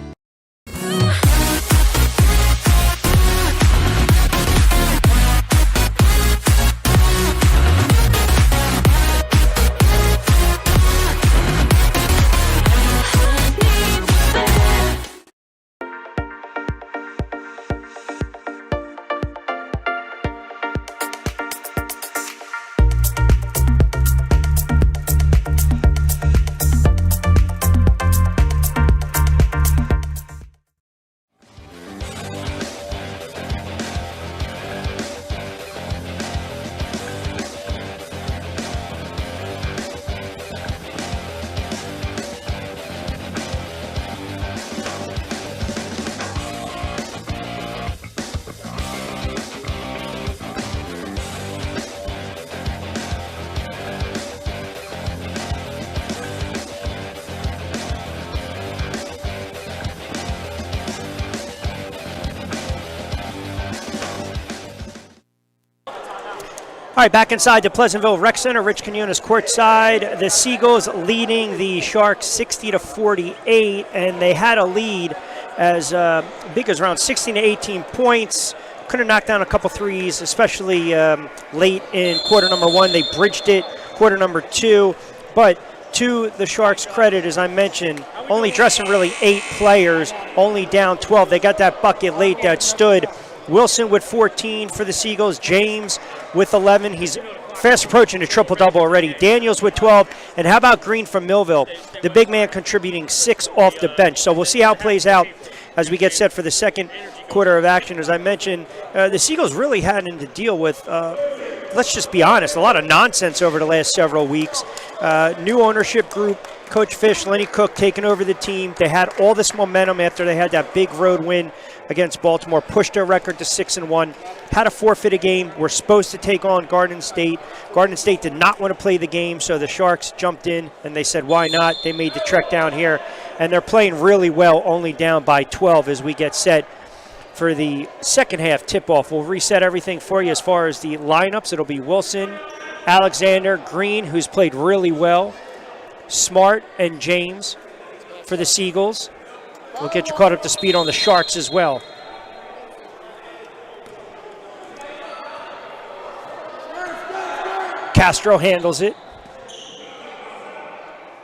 All right, back inside the Pleasantville Rec Center. Rich Quinones courtside. The Seagulls leading the Sharks 60-48, and they had a lead as big as around 16 to 18 points. Couldn't knock down a couple threes, especially late in quarter number one. They bridged it quarter number two, but to the Sharks' credit, as I mentioned, only dressing really 8 players, only down 12. They got that bucket late that stood. Wilson with 14 for the Seagulls. James with 11. He's fast approaching a triple-double already. Daniels with 12. And how about Green from Millville? The big man contributing 6 off the bench. So we'll see how it plays out as we get set for the second quarter of action. As I mentioned, the Seagulls really hadn't to deal with, let's just be honest, a lot of nonsense over the last several weeks. New ownership group, Coach Fish, Lenny Cook taking over the team. They had all this momentum after they had that big road win against Baltimore, pushed their record to 6-1, had to forfeit a game. We're supposed to take on Garden State. Garden State did not want to play the game, so the Sharks jumped in and they said, why not? They made the trek down here, and they're playing really well, only down by 12 as we get set for the second half tip-off. We'll reset everything for you as far as the lineups. It'll be Wilson, Alexander, Green, who's played really well, Smart, and James for the Seagulls. We'll get you caught up to speed on the Sharks as well. Castro handles it.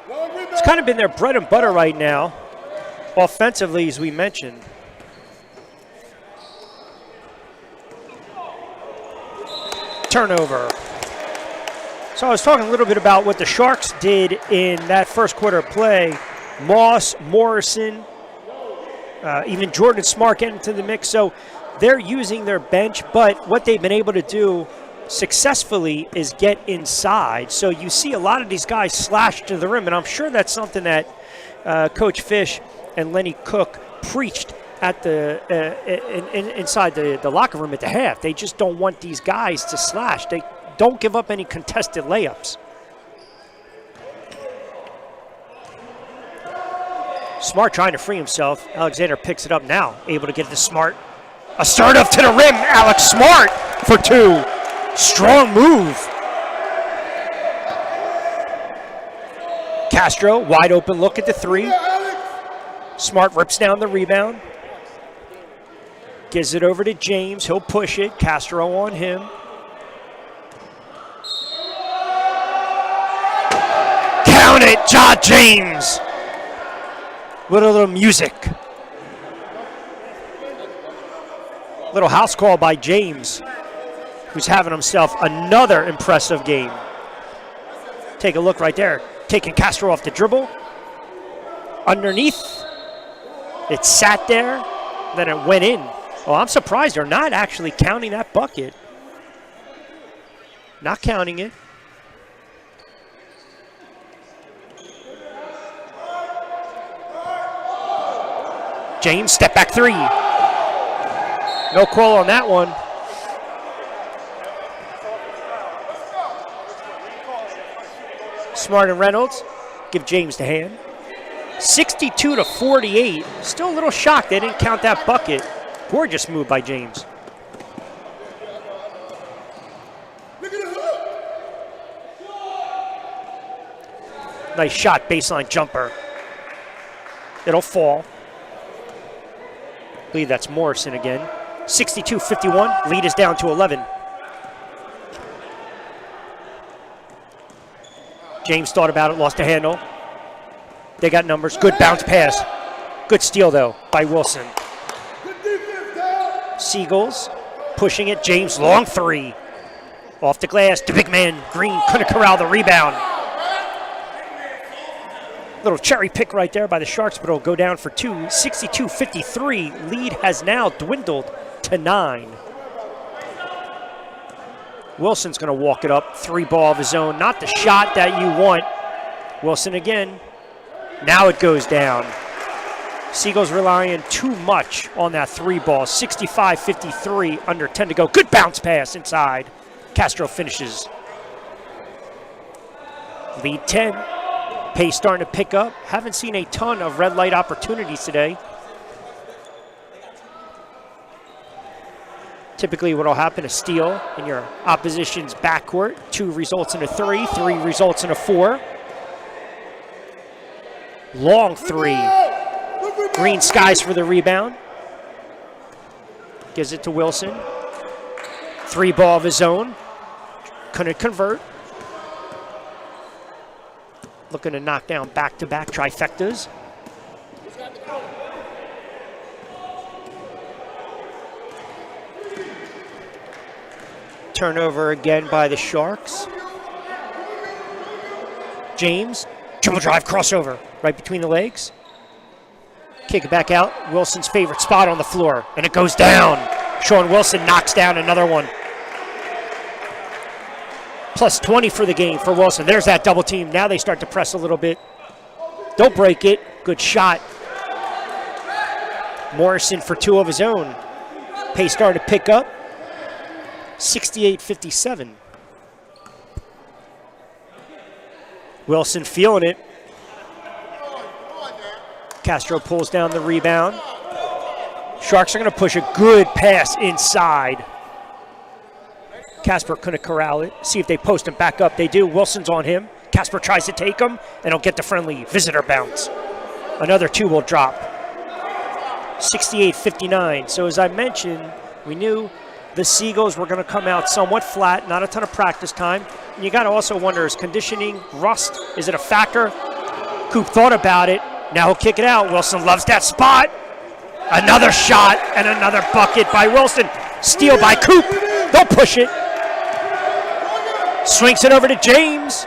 It's kind of been their bread and butter right now, offensively, as we mentioned. Turnover. So I was talking a little bit about what the Sharks did in that first quarter of play. Moss, Morrison, even Jordan Smart getting into the mix. So they're using their bench, but what they've been able to do successfully is get inside. So you see a lot of these guys slash to the rim, and I'm sure that's something that Coach Fish and Lenny Cook preached at the inside the locker room at the half. They just don't want these guys to slash. They don't give up any contested layups. Smart trying to free himself. Alexander picks it up now, able to get it to Smart. A start up to the rim. Alex Smart for 2. Strong move. Castro, wide open look at the 3. Smart rips down the rebound. Gives it over to James. He'll push it. Castro on him. Count it, John James. With a little music. Little house call by James, who's having himself another impressive game. Take a look right there. Taking Castro off the dribble. Underneath. It sat there. Then it went in. Well, I'm surprised they're not actually counting that bucket. Not counting it. James, step back 3. No call on that one. Smart and Reynolds give James the hand. 62-48. Still a little shocked they didn't count that bucket. Gorgeous move by James. Nice shot, baseline jumper. It'll fall. I believe that's Morrison again. 62-51, lead is down to 11. James thought about it, lost the handle. They got numbers, good bounce pass. Good steal though by Wilson. Seagulls pushing it, James long 3. Off the glass, the big man, Green couldn't corral the rebound. Little cherry pick right there by the Sharks, but it'll go down for 2. 62-53. Lead has now dwindled to 9. Wilson's going to walk it up. 3 ball of his own. Not the shot that you want. Wilson again. Now it goes down. Seagulls relying too much on that 3 ball. 65-53. Under 10 to go. Good bounce pass inside. Castro finishes. Lead 10. Pace starting to pick up. Haven't seen a ton of red light opportunities today. Typically what will happen, a steal in your opposition's backcourt. 2 results in a 3, 3 results in a 4. Long 3. Green skies for the rebound. Gives it to Wilson. 3 ball of his own. Couldn't convert. Looking to knock down back-to-back trifectas. Turnover again by the Sharks. James, dribble drive, crossover, right between the legs. Kick it back out. Wilson's favorite spot on the floor, and it goes down. Sean Wilson knocks down another one. Plus 20 for the game for Wilson. There's that double team. Now they start to press a little bit. Don't break it. Good shot. Morrison for 2 of his own. Pace started to pick up. 68-57. Wilson feeling it. Castro pulls down the rebound. Sharks are going to push a good pass inside. Casper couldn't corral it. See if they post him back up. They do. Wilson's on him. Casper tries to take him, and he'll get the friendly visitor bounce. Another 2 will drop. 68-59. So as I mentioned, we knew the Seagulls were going to come out somewhat flat, not a ton of practice time. And you got to also wonder, is conditioning, rust, is it a factor? Coop thought about it. Now he'll kick it out. Wilson loves that spot. Another shot and another bucket by Wilson. Steal by Coop. They'll push it. Swings it over to James.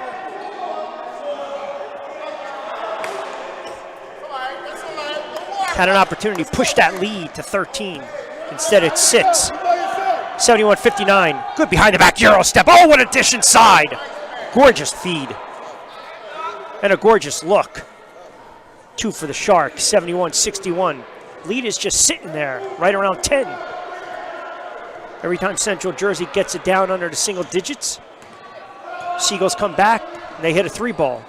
Had an opportunity to push that lead to 13. Instead it's 6. 71-59. Good behind the back Euro step. Oh, what a dish inside. Gorgeous feed. And a gorgeous look. 2 for the Sharks, 71-61. Lead is just sitting there, right around 10. Every time Central Jersey gets it down under the single digits, Seagulls come back, and they hit a 3 ball.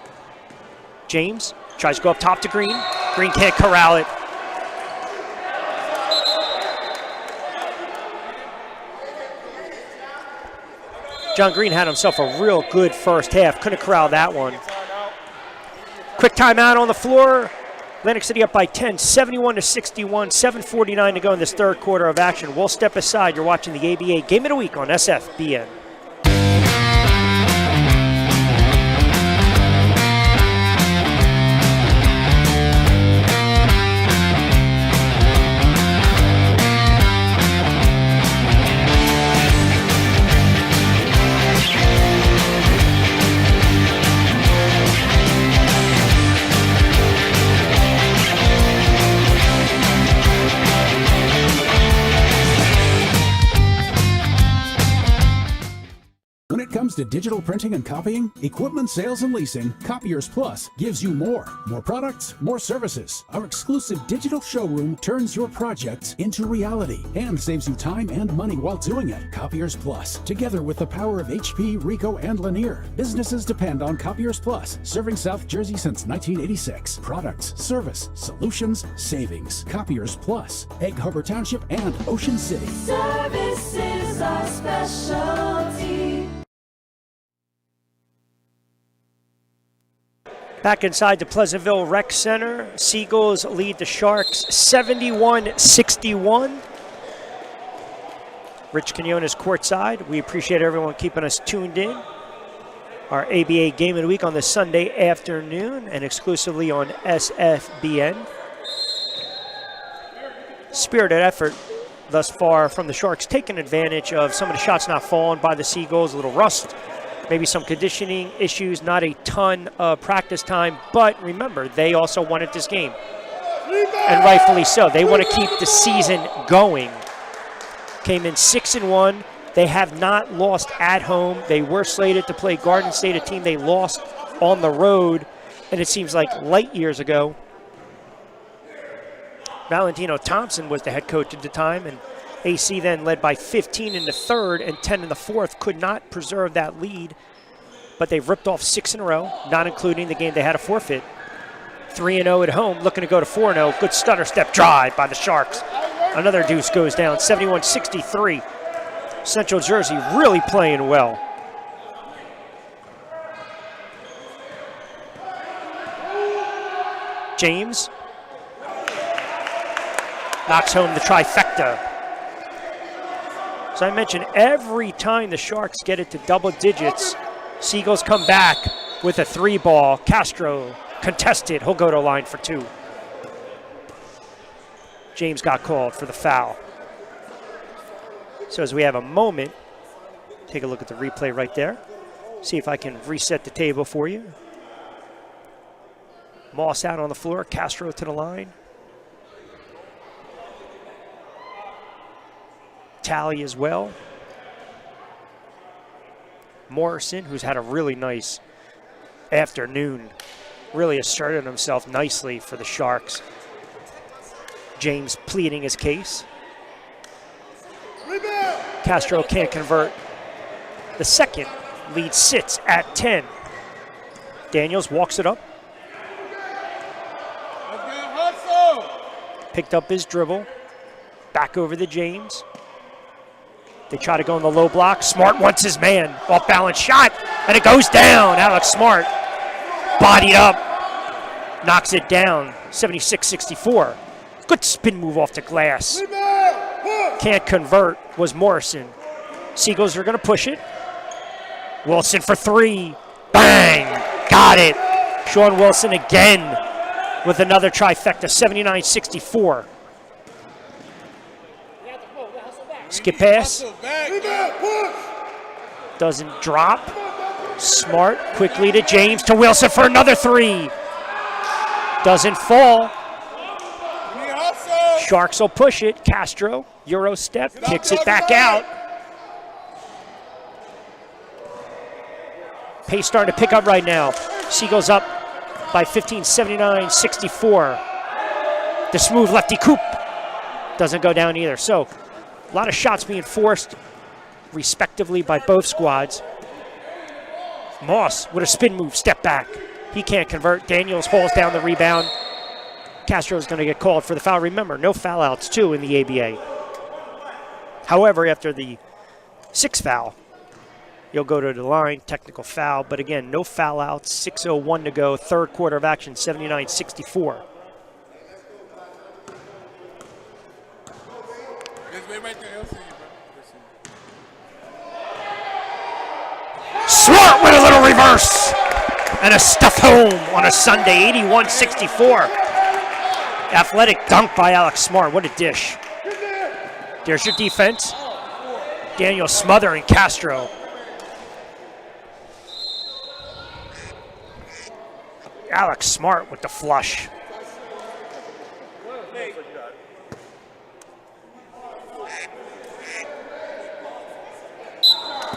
James tries to go up top to Green. Green can't corral it. John Green had himself a real good first half. Couldn't corral that one. Quick timeout on the floor. Atlantic City up by 10, 71-61, 7:49 to go in this third quarter of action. We'll step aside. You're watching the ABA Game of the Week on SFBN. When it comes to digital printing and copying, equipment sales and leasing, Copiers Plus gives you more. More products, more services. Our exclusive digital showroom turns your projects into reality and saves you time and money while doing it. Copiers Plus, together with the power of HP, Ricoh, and Lanier. Businesses depend on Copiers Plus, serving South Jersey since 1986. Products, service, solutions, savings. Copiers Plus, Egg Harbor Township and Ocean City. Service is our specialty. Back inside the Pleasantville Rec Center, Seagulls lead the Sharks 71-61. Rich Quinones courtside. We appreciate everyone keeping us tuned in. Our ABA Game of the Week on this Sunday afternoon and exclusively on SFBN. Spirited effort thus far from the Sharks, taking advantage of some of the shots not falling by the Seagulls, a little rust. Maybe some conditioning issues, not a ton of practice time, but remember, they also wanted this game, and rightfully so. They want to keep the season going. Came in 6-1. They have not lost at home. They were slated to play Garden State, a team they lost on the road, and it seems like light years ago. Valentino Thompson was the head coach at the time, and AC then led by 15 in the third and 10 in the fourth, could not preserve that lead, but they've ripped off 6 in a row, not including the game they had a forfeit. 3-0 at home, looking to go to 4-0. Good stutter step drive by the Sharks. Another deuce goes down, 71-63. Central Jersey really playing well. James knocks home the trifecta. So I mentioned every time the Sharks get it to double digits, Seagulls come back with a 3-ball. Castro contested. He'll go to line for 2. James got called for the foul. So as we have a moment, take a look at the replay right there. See if I can reset the table for you. Moss out on the floor, Castro to the line. Tally as well. Morrison, who's had a really nice afternoon, really asserted himself nicely for the Sharks. James pleading his case. Castro can't convert. The second lead sits at 10. Daniels walks it up. Picked up his dribble. Back over to James. They try to go in the low block. Smart wants his man. Off balance shot. And it goes down. Alex Smart bodied up. Knocks it down. 76-64. Good spin move off the glass. Can't convert was Morrison. Seagulls are going to push it. Wilson for 3. Bang. Got it. Sean Wilson again with another trifecta. 79-64. Skip pass. Doesn't drop. Smart quickly to James, to Wilson for another 3. Doesn't fall. Sharks will push it. Castro, Euro step, kicks it back out. Pace starting to pick up right now. Seagulls up by 15, 79-64. The smooth lefty Coop doesn't go down either. So a lot of shots being forced respectively by both squads. Moss with a spin move, step back. He can't convert. Daniels hauls down the rebound. Castro's going to get called for the foul. Remember, no foul outs too in the ABA. However, after the 6th foul, you'll go to the line, technical foul. But again, no foul outs, 6:01 to go, third quarter of action, 79-64. Smart with a little reverse and a stuff home on a Sunday, 81-64. Athletic dunk by Alex Smart. What a dish. There's your defense. Daniel smothering Castro. Alex Smart with the flush.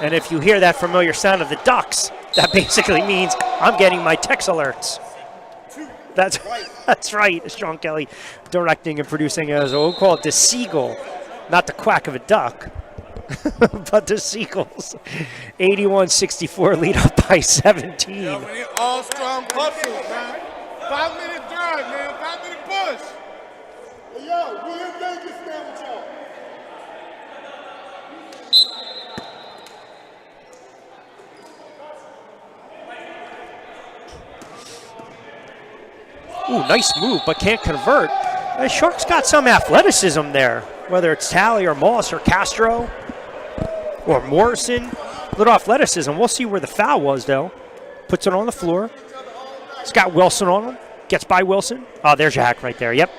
And if you hear that familiar sound of the Ducks, that basically means I'm getting my text alerts. That's right, Sean Kelly directing and producing as we'll call it the Seagull, not the quack of a duck, but the Seagulls. 81-64 lead up by 17. Yo, we need all strong hustles, man. 5-minute drive, man. 5-minute push. Hey, yo, we in Vegas now with y'all. Ooh, nice move, but can't convert. The Sharks got some athleticism there, whether it's Tally or Moss or Castro or Morrison. A little athleticism. We'll see where the foul was, though. Puts it on the floor. It's got Wilson on him. Gets by Wilson. Oh, there's your hack right there. Yep.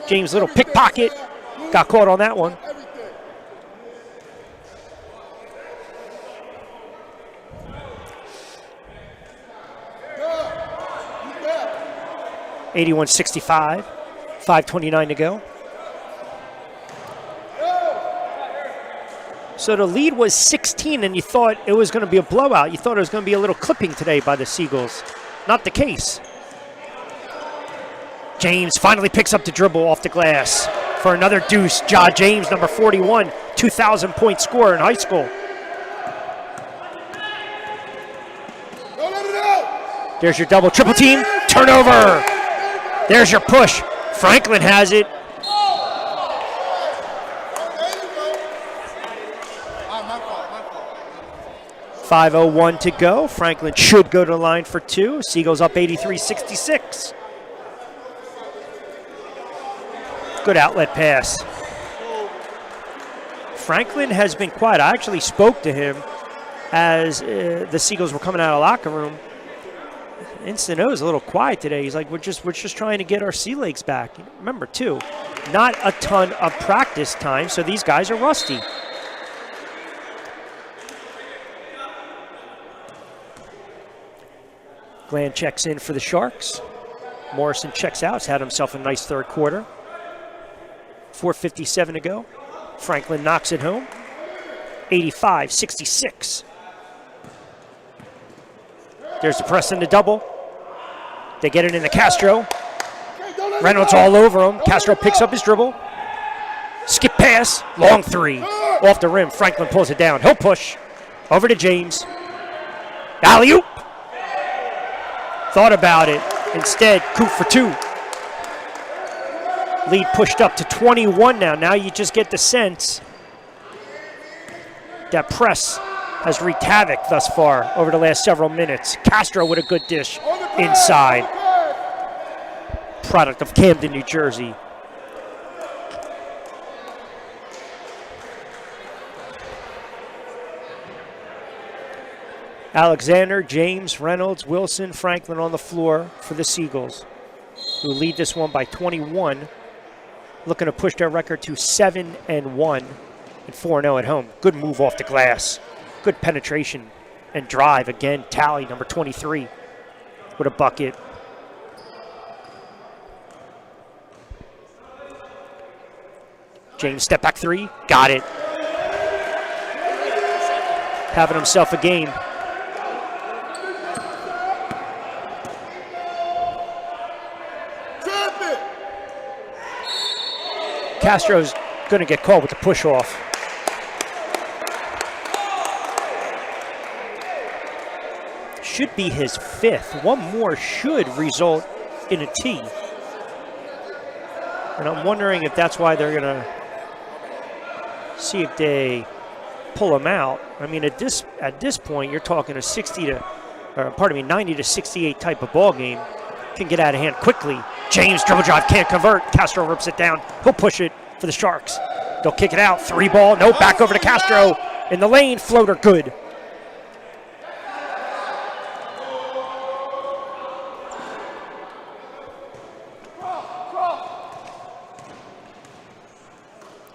James Little pickpocket. Got caught on that one. 81-65, 5:29 to go. So the lead was 16, and you thought it was going to be a blowout. You thought it was going to be a little clipping today by the Seagulls. Not the case. James finally picks up the dribble off the glass for another deuce. James, number 41, 2,000-point scorer in high school. There's your double, triple team, turnover. There's your push. Franklin has it. 5:01 to go. Franklin should go to the line for two. Seagulls up 83-66. Good outlet pass. Franklin has been quiet. I actually spoke to him as the Seagulls were coming out of the locker room. Instant was a little quiet today. He's like, we're just trying to get our sea legs back. Remember, too, not a ton of practice time, so these guys are rusty. Glenn checks in for the Sharks. Morrison checks out. He's had himself a nice third quarter. 4:57 to go. Franklin knocks it home. 85-66. There's the press and the double. They get it into Castro. Reynolds all over him. Castro picks up his dribble. Skip pass. Long three. Off the rim. Franklin pulls it down. He'll push. Over to James. Alley-oop. Thought about it. Instead, Coop for two. Lead pushed up to 21 now. Now you just get the sense that press has wreaked havoc thus far over the last several minutes. Castro with a good dish inside. Product of Camden, New Jersey. Alexander, James, Reynolds, Wilson, Franklin on the floor for the Seagulls, who lead this one by 21, looking to push their record to 7-1 and 4-0 at home. Good move off the glass. Good penetration and drive. Again, Tally, number 23, with a bucket. James, step back three. Got it. Having himself a game. Castro's going to get called with the push-off. Should be his fifth. One more should result in a T. And I'm wondering if that's why they're going to see if they pull him out. I mean, at this point, you're talking a 90 to 68 type of ball game. Can get out of hand quickly. James dribble drive, can't convert. Castro rips it down. He'll push it for the Sharks. They'll kick it out. Three ball. No, back over to Castro. In the lane, floater good.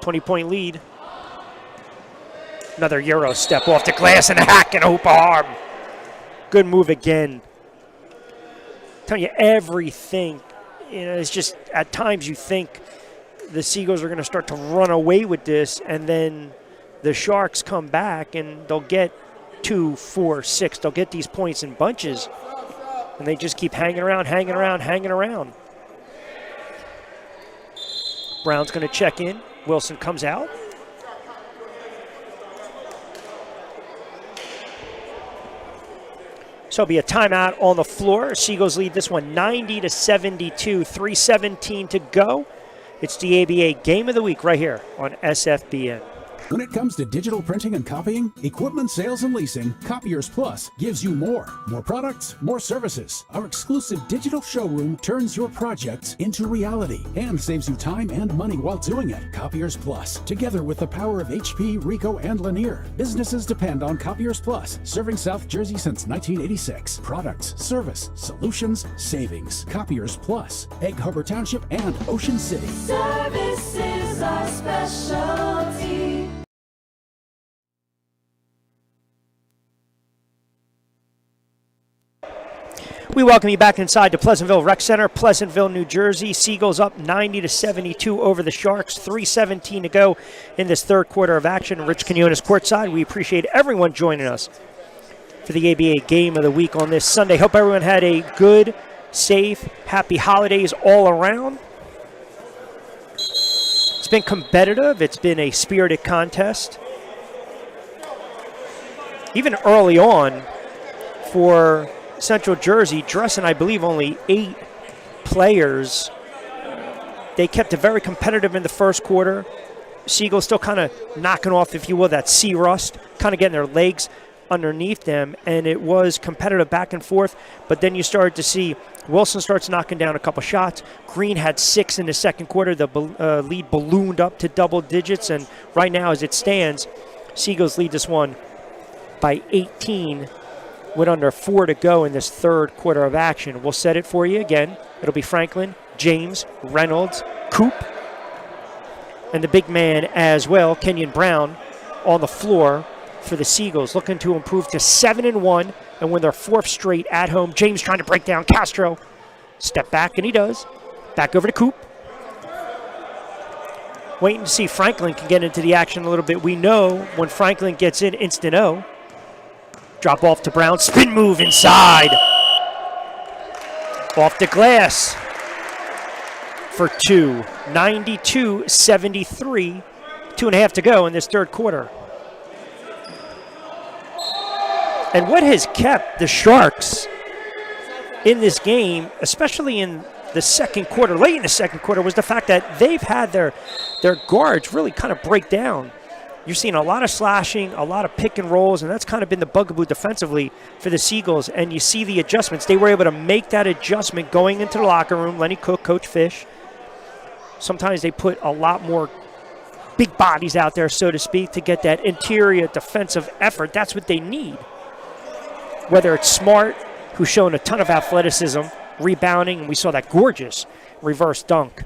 .20 lead. Another Euro step off the glass and a hack and a hoop arm. Good move again. Telling you everything. It's just at times you think the Seagulls are going to start to run away with this, and then the Sharks come back and they'll get 2, 4, 6. They'll get these points in bunches, and they just keep hanging around. Brown's going to check in. Wilson comes out. So it'll be a timeout on the floor. Seagulls lead this one 90 to 72, 3:17 to go. It's the ABA Game of the Week right here on SFBN. When it comes to digital printing and copying, equipment sales and leasing, Copiers Plus gives you more. More products, more services. Our exclusive digital showroom turns your projects into reality and saves you time and money while doing it. Copiers Plus, together with the power of HP, Ricoh, and Lanier. Businesses depend on Copiers Plus, serving South Jersey since 1986. Products, service, solutions, savings. Copiers Plus, Egg Harbor Township and Ocean City. Service is our specialty. We welcome you back inside the Pleasantville Rec Center, Pleasantville, New Jersey. Seagulls up 90 to 72 over the Sharks. 3:17 to go in this third quarter of action. Rich Quinones courtside. We appreciate everyone joining us for the ABA Game of the Week on this Sunday. Hope everyone had a good, safe, happy holidays all around. It's been competitive. It's been a spirited contest. Even early on for Central Jersey, dressing, I believe, only 8 players. They kept it very competitive in the first quarter. Seagulls still kind of knocking off, if you will, that sea rust, kind of getting their legs underneath them, and it was competitive back and forth. But then you started to see Wilson starts knocking down a couple shots. Green had 6 in the second quarter. The lead ballooned up to double digits, and right now as it stands, Seagulls lead this one by 18 with under 4 to go in this third quarter of action. We'll set it for you again. It'll be Franklin, James, Reynolds, Coop, and the big man as well, Kenyon Brown, on the floor for the Seagulls, looking to improve to 7-1 and win their 4th straight at home. James trying to break down Castro. Step back, and he does. Back over to Coop. Waiting to see if Franklin can get into the action a little bit. We know when Franklin gets in, instant O. Drop off to Brown. Spin move inside. Off the glass for 2. 92-73. 2.5 to go in this third quarter. And what has kept the Sharks in this game, especially in the second quarter, late in the second quarter, was the fact that they've had their guards really kind of break down. You're seeing a lot of slashing, a lot of pick and rolls, and that's kind of been the bugaboo defensively for the Seagulls. And you see the adjustments. They were able to make that adjustment going into the locker room. Lenny Cook, Coach Fish. Sometimes they put a lot more big bodies out there, so to speak, to get that interior defensive effort. That's what they need. Whether it's Smart, who's shown a ton of athleticism, rebounding, and we saw that gorgeous reverse dunk,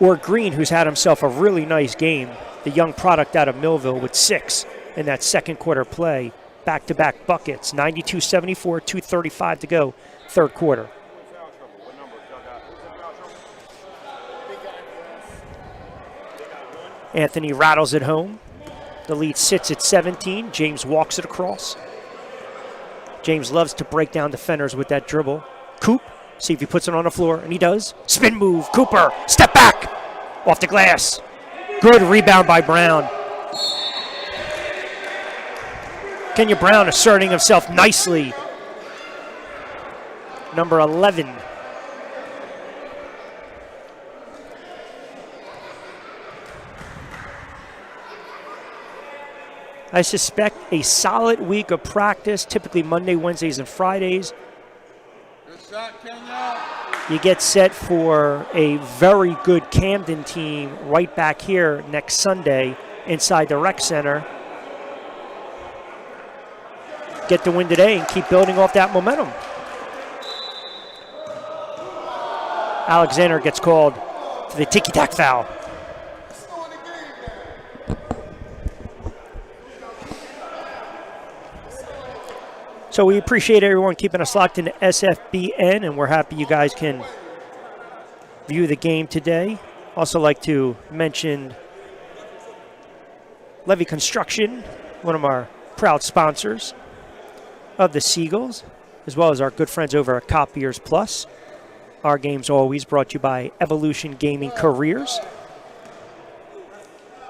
or Green, who's had himself a really nice game, the young product out of Millville with 6 in that second quarter play. Back-to-back buckets, 92-74, 2:35 to go, third quarter. Anthony rattles it home. The lead sits at 17. James walks it across. James loves to break down defenders with that dribble. Coop, see if he puts it on the floor, and he does. Spin move, Cooper, step back, off the glass. Good rebound by Brown. Kenyon Brown asserting himself nicely. Number 11. I suspect a solid week of practice, typically Monday, Wednesdays, and Fridays. Good shot, Kenya. You get set for a very good Camden team right back here next Sunday inside the rec center. Get the win today and keep building off that momentum. Alexander gets called for the ticky-tack foul. So we appreciate everyone keeping us locked into SFBN, and we're happy you guys can view the game today. Also like to mention Levy Construction, one of our proud sponsors of the Seagulls, as well as our good friends over at Copiers Plus. Our game's always brought to you by Evolution Gaming Careers.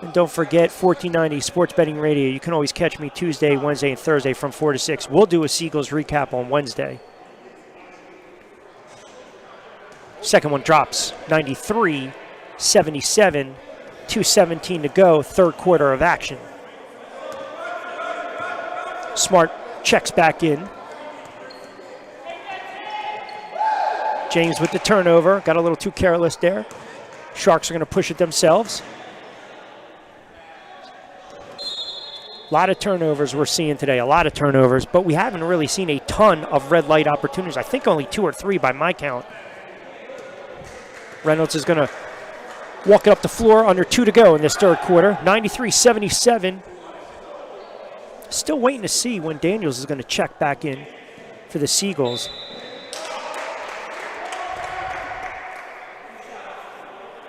And don't forget 1490 Sports Betting Radio. You can always catch me Tuesday, Wednesday, and Thursday from 4 to 6. We'll do a Seagulls recap on Wednesday. Second one drops, 93-77, 2:17 to go, third quarter of action. Smart checks back in. James with the turnover. Got a little too careless there. Sharks are going to push it themselves. A lot of turnovers we're seeing today, a lot of turnovers, but we haven't really seen a ton of red light opportunities. I think only 2 or 3 by my count. Reynolds is going to walk it up the floor, under 2 to go in this third quarter. 93-77. Still waiting to see when Daniels is going to check back in for the Seagulls.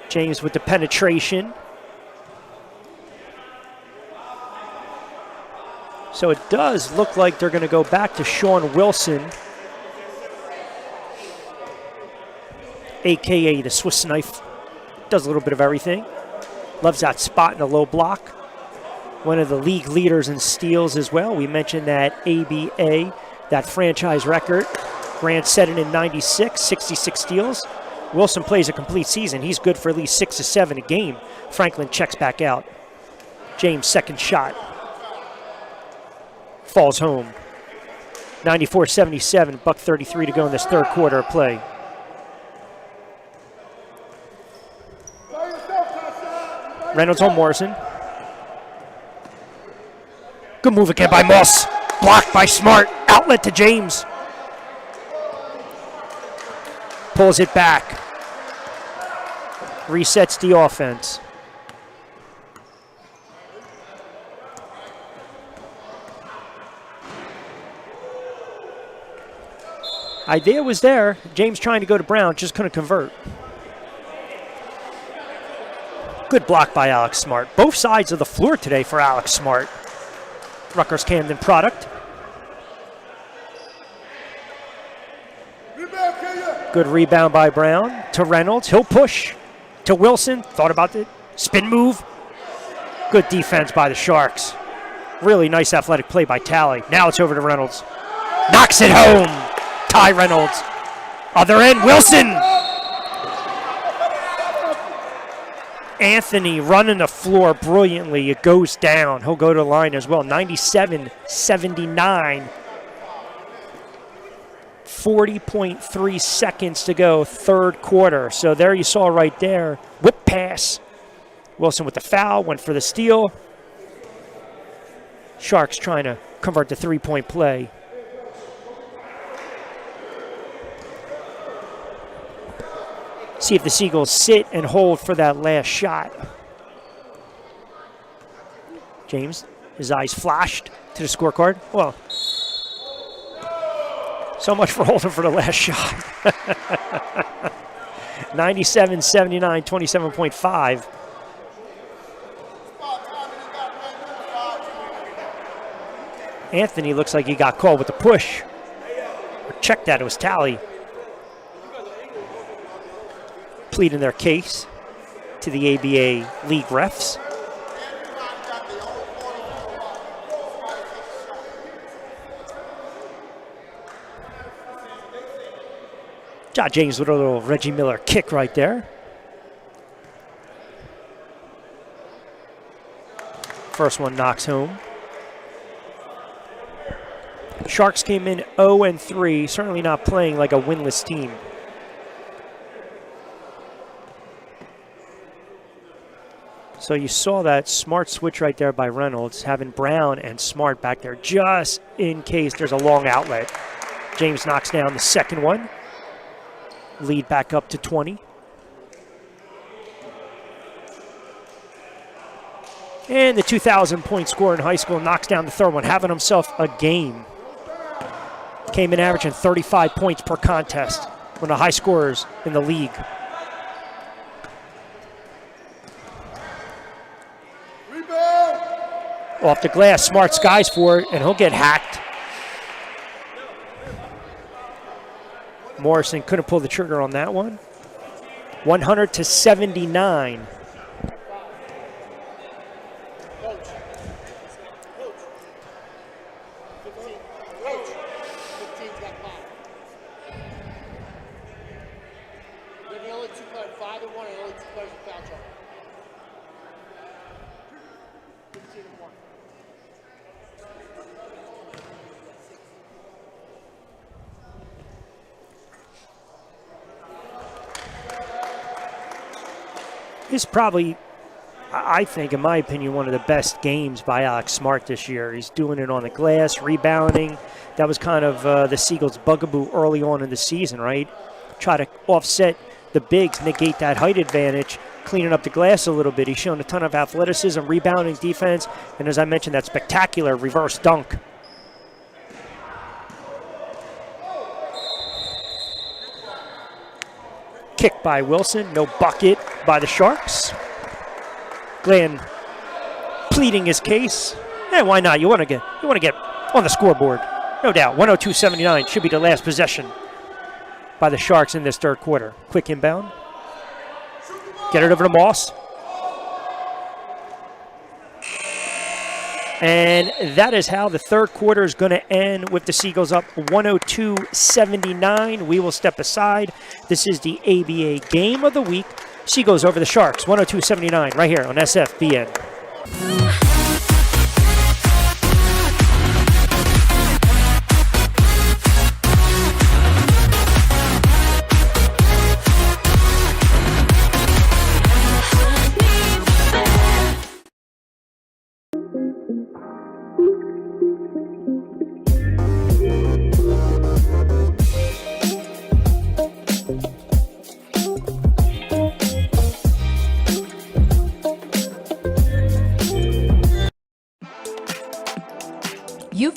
James with the penetration. So it does look like they're going to go back to Sean Wilson, a.k.a. the Swiss knife. Does a little bit of everything. Loves that spot in the low block. One of the league leaders in steals as well. We mentioned that ABA, that franchise record. Grant set it in 96, 66 steals. Wilson plays a complete season. He's good for at least 6 to 7 a game. Franklin checks back out. James' second shot falls home. 94-77, $1:33 to go in this third quarter of play. Reynolds on Morrison. Good move again by Moss. Blocked by Smart. Outlet to James. Pulls it back. Resets the offense. Idea was there. James trying to go to Brown, just couldn't convert. Good block by Alex Smart. Both sides of the floor today for Alex Smart. Rutgers Camden product. Good rebound by Brown to Reynolds. He'll push to Wilson. Thought about the spin move. Good defense by the Sharks. Really nice athletic play by Talley. Now it's over to Reynolds. Knocks it home. Ty Reynolds. Other end, Wilson. Anthony running the floor brilliantly. It goes down. He'll go to the line as well. 97-79. 40.3 seconds to go, third quarter. So there you saw right there. Whip pass. Wilson with the foul, went for the steal. Sharks trying to convert the three-point play. See if the Seagulls sit and hold for that last shot. James, his eyes flashed to the scorecard. Well, so much for holding for the last shot. 97-79, 27.5. Anthony looks like he got called with the push. Check that, it was Talley. Pleading their case to the ABA league refs. John James with a little Reggie Miller kick right there. First one knocks home. Sharks came in 0-3, certainly not playing like a winless team. So you saw that smart switch right there by Reynolds, having Brown and Smart back there just in case there's a long outlet. James knocks down the second one. Lead back up to 20. And the 2,000-point scorer in high school knocks down the third one, having himself a game. Came in averaging 35 points per contest, one of the high scorers in the league. Off the glass, Smart skies for it, and he'll get hacked. Morrison couldn't pull the trigger on that one. 100-79. This is probably, I think, in my opinion, one of the best games by Alex Smart this year. He's doing it on the glass, rebounding. That was kind of the Seagulls' bugaboo early on in the season, right? Try to offset the bigs, negate that height advantage, cleaning up the glass a little bit. He's shown a ton of athleticism, rebounding, defense, and as I mentioned, that spectacular reverse dunk. Kick by Wilson, no bucket by the Sharks. Glenn pleading his case. And why not? You want to get on the scoreboard. No doubt. 102-79 should be the last possession by the Sharks in this third quarter. Quick inbound. Get it over to Moss. And that is how the third quarter is going to end, with the Seagulls up 102-79. We will step aside. This is the ABA Game of the Week. Seagulls over the Sharks, 102-79, right here on SFBN.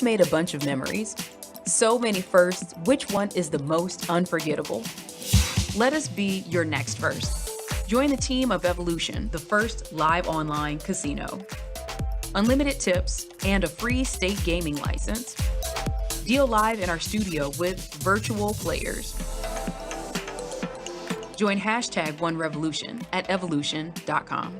made a bunch of memories. So many firsts, which one is the most unforgettable? Let us be your next first. Join the team of Evolution, the first live online casino. Unlimited tips and a free state gaming license. Deal live in our studio with virtual players. Join #OneRevolution at evolution.com.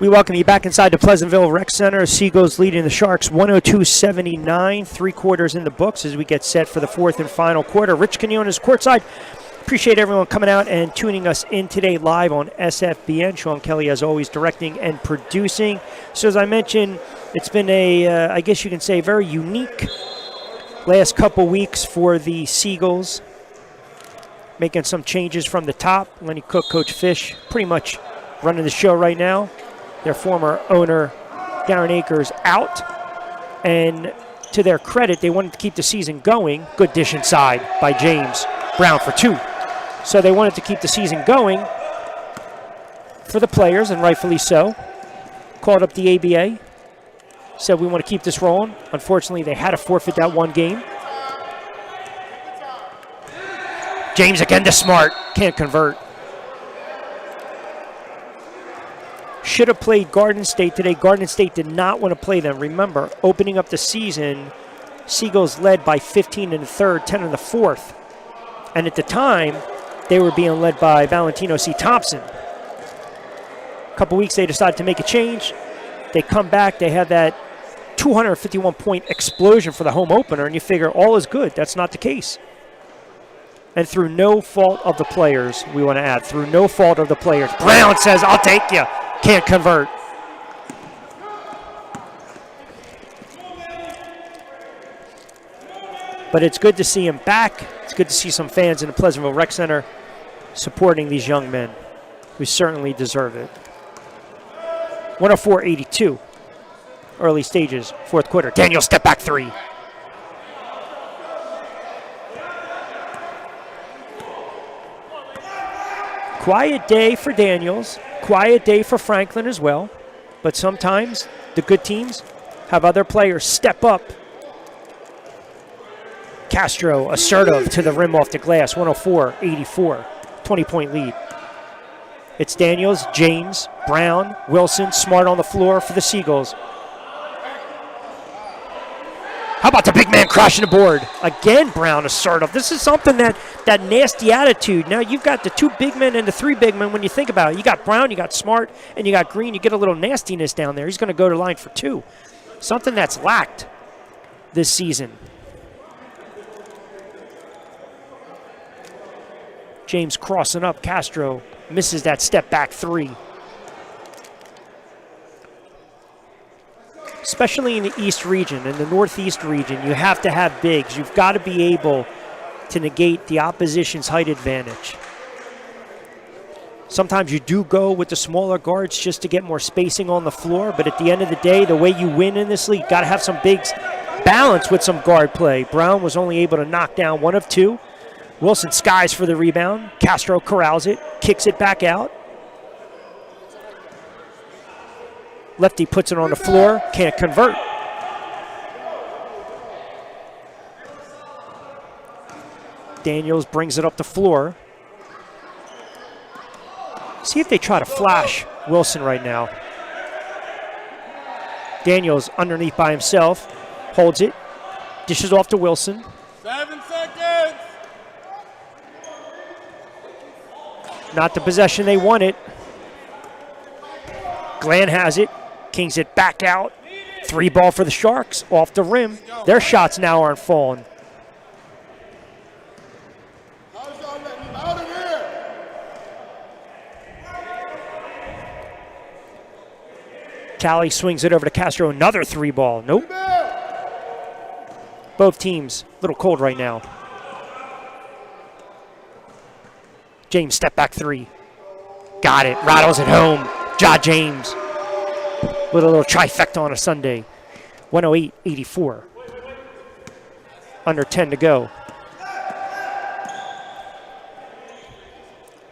We welcome you back inside the Pleasantville Rec Center. Seagulls leading the Sharks 102-79, 3 quarters in the books as we get set for the fourth and final quarter. Rich Quinones courtside. Appreciate everyone coming out and tuning us in today live on SFBN. Sean Kelly, as always, directing and producing. So as I mentioned, it's been a, I guess you can say, very unique last couple weeks for the Seagulls. Making some changes from the top. Lenny Cook, Coach Fish, pretty much running the show right now. Their former owner, Darren Akers, out. And to their credit, they wanted to keep the season going. Good dish inside by James Brown for 2. So they wanted to keep the season going for the players, and rightfully so. Called up the ABA. Said we want to keep this rolling. Unfortunately, they had to forfeit that one game. James again to Smart. Can't convert. Should have played Garden State today. Garden State did not want to play them. Remember, opening up the season, Seagulls led by 15 in the third, 10 in the fourth. And at the time, they were being led by Valentino C. Thompson. A couple weeks, they decided to make a change. They come back. They had that 251-point explosion for the home opener, and you figure all is good. That's not the case. And through no fault of the players, we want to add, through no fault of the players, Brown says, I'll take you. Can't convert. But it's good to see him back. It's good to see some fans in the Pleasantville Rec Center supporting these young men who certainly deserve it. 104-82. Early stages, fourth quarter. Daniel step back 3. Quiet day for Daniels. Quiet day for Franklin as well. But sometimes the good teams have other players step up. Castro assertive to the rim off the glass. 104-84. 20-point lead. It's Daniels, James, Brown, Wilson, Smart on the floor for the Seagulls. How about the big man crashing the board? Again, Brown assertive. This is something that nasty attitude. Now you've got the 2 big men and the 3 big men when you think about it. You got Brown, you got Smart, and you got Green. You get a little nastiness down there. He's going to go to line for 2. Something that's lacked this season. James crossing up. Castro misses that step back 3. Especially in the East region, in the Northeast region, you have to have bigs. You've got to be able to negate the opposition's height advantage. Sometimes you do go with the smaller guards just to get more spacing on the floor, but at the end of the day, the way you win in this league, got to have some bigs balance with some guard play. Brown was only able to knock down 1 of 2. Wilson skies for the rebound. Castro corrals it, kicks it back out. Lefty puts it on the floor, can't convert. Daniels brings it up the floor. See if they try to flash Wilson right now. Daniels underneath by himself, holds it, dishes off to Wilson. 7 seconds. Not the possession they wanted. Glenn has it. Kings it back out. 3 ball for the Sharks off the rim. Their shots now aren't falling. Out of here. Talley swings it over to Castro. Another 3 ball. Nope. Both teams a little cold right now. James step back 3. Got it. Rattles it home. James. With a little trifecta on a Sunday. 108-84. Under 10 to go.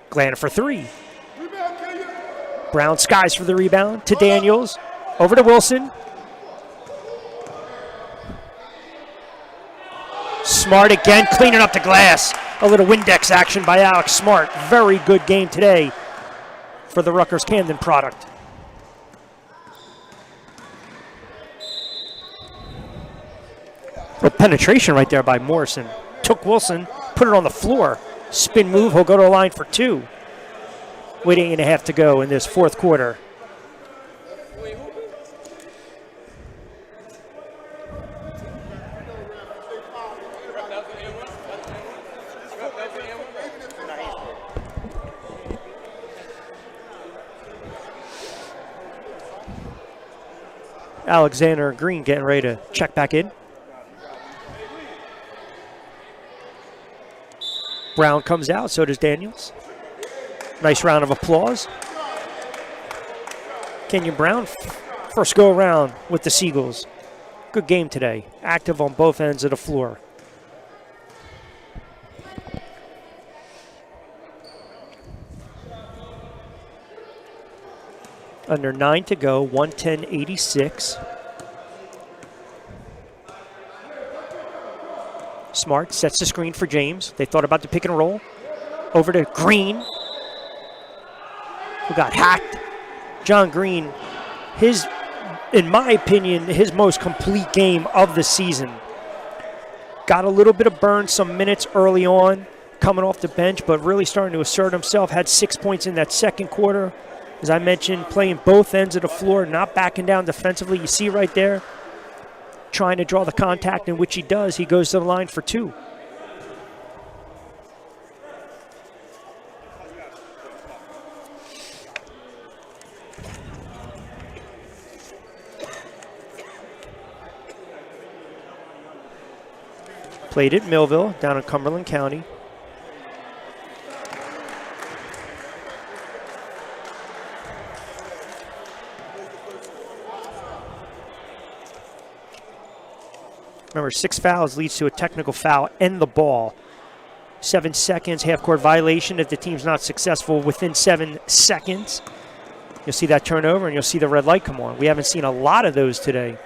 Glenn for three. Brown skies for the rebound to Daniels. Over to Wilson. Smart again, cleaning up the glass. A little Windex action by Alex Smart. Very good game today for the Rutgers Camden product. A penetration right there by Morrison. Took Wilson, put it on the floor. Spin move, he'll go to the line for two. With 8.5 to go in this fourth quarter. Alexander Green getting ready to check back in. Brown comes out, so does Daniels. Nice round of applause. Kenyon Brown, first go around with the Seagulls. Good game today. Active on both ends of the floor. Under 9 to go, 110-86. Smart sets the screen for James. They thought about the pick and roll. Over to Green, who got hacked. John Green, in my opinion, his most complete game of the season. Got a little bit of burn, some minutes early on, coming off the bench, but really starting to assert himself. Had 6 points in that second quarter. As I mentioned, playing both ends of the floor, not backing down defensively. You see right there, trying to draw the contact, in which he does. He goes to the line for two. Played at Millville, down in Cumberland County. Remember, 6 fouls leads to a technical foul and the ball. 7 seconds, half-court violation if the team's not successful within 7 seconds. You'll see that turnover and you'll see the red light come on. We haven't seen a lot of those today.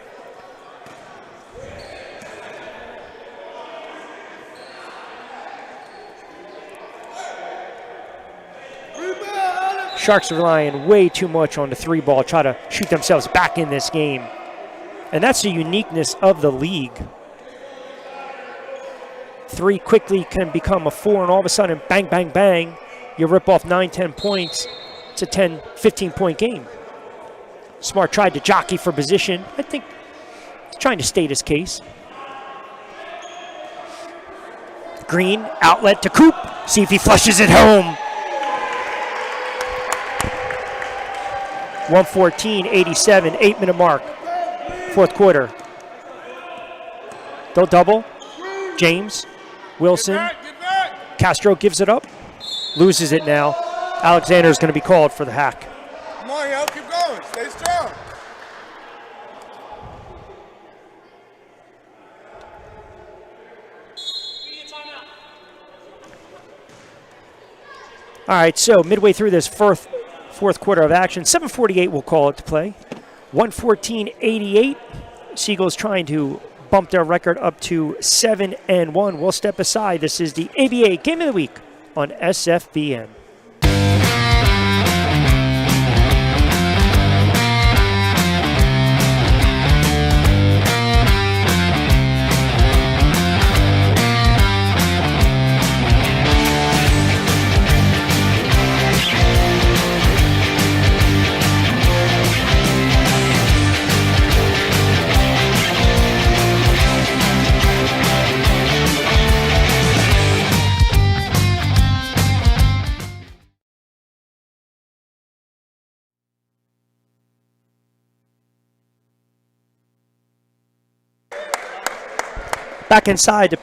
Sharks are relying way too much on the three ball, try to shoot themselves back in this game. And that's the uniqueness of the league. 3 quickly can become a 4, and all of a sudden, bang, bang, bang, you rip off 9, 10 points. It's a 10, 15-point game. Smart tried to jockey for position. I think he's trying to state his case. Green, outlet to Coop. See if he flushes it home. 114-87, 8-minute mark. Fourth quarter. They'll double. James, Wilson, Castro gives it up, loses it now. Alexander's going to be called for the hack. Come on, yo, keep going. Stay strong. All right, so midway through this fourth quarter of action, 7:48 we'll call it to play. 114-88. Seagulls trying to bump their record up to 7-1. We'll step aside. This is the ABA Game of the Week on SFBN. Back inside the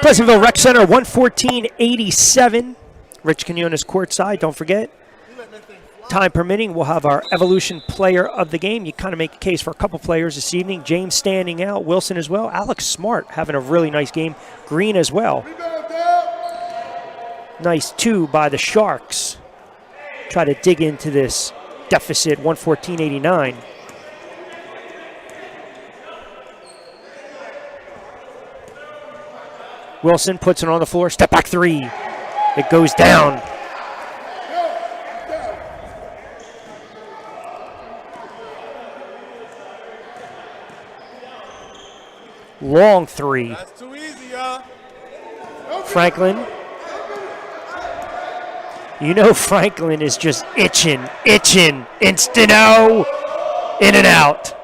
Pleasantville Rec Center, 114-87. Rich Quinones courtside. Don't forget, Time permitting, we'll have our Evolution Player of the Game. You kind of make a case for a couple players this evening. James standing out, Wilson as well. Alex Smart having a really nice game. Green as well. Nice 2 by the Sharks. Try to dig into this deficit, 114.89. Wilson puts it on the floor. Step back 3. It goes down. Long 3. That's too easy, y'all. Franklin. You know Franklin is just itching. Instant-o. In and out.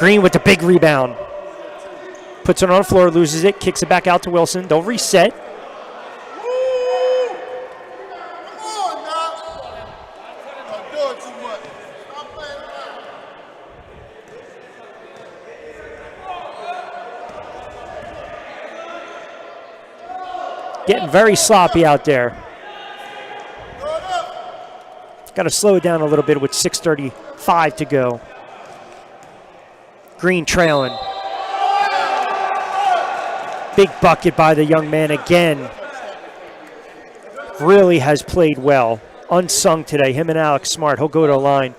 Green with the big rebound. Puts it on the floor, loses it, kicks it back out to Wilson. They'll reset. Come on, now. Don't do it too much. Stop playing around. Getting very sloppy out there. Throw it up. Got to slow it down a little bit with 6:35 to go. Green trailing. Big bucket by the young man again. Really has played well. Unsung today. Him and Alex Smart. He'll go to the line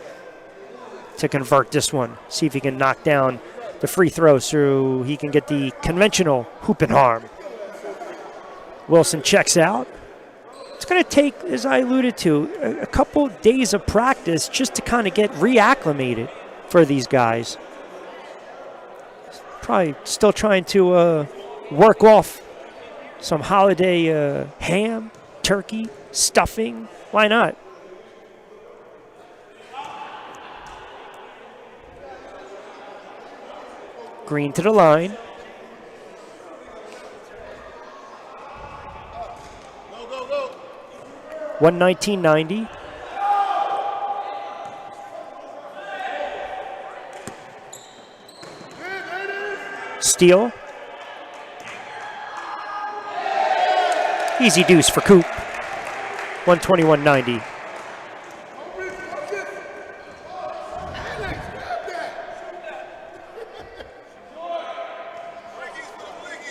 to convert this one. See if he can knock down the free throw so he can get the conventional hoop and harm. Wilson checks out. It's going to take, as I alluded to, a couple days of practice just to kind of get reacclimated for these guys. Probably still trying to work off some holiday ham, turkey, stuffing. Why not? Green to the line. Go, go, go. 119.90. Steal. Easy deuce for Coop. 121.90.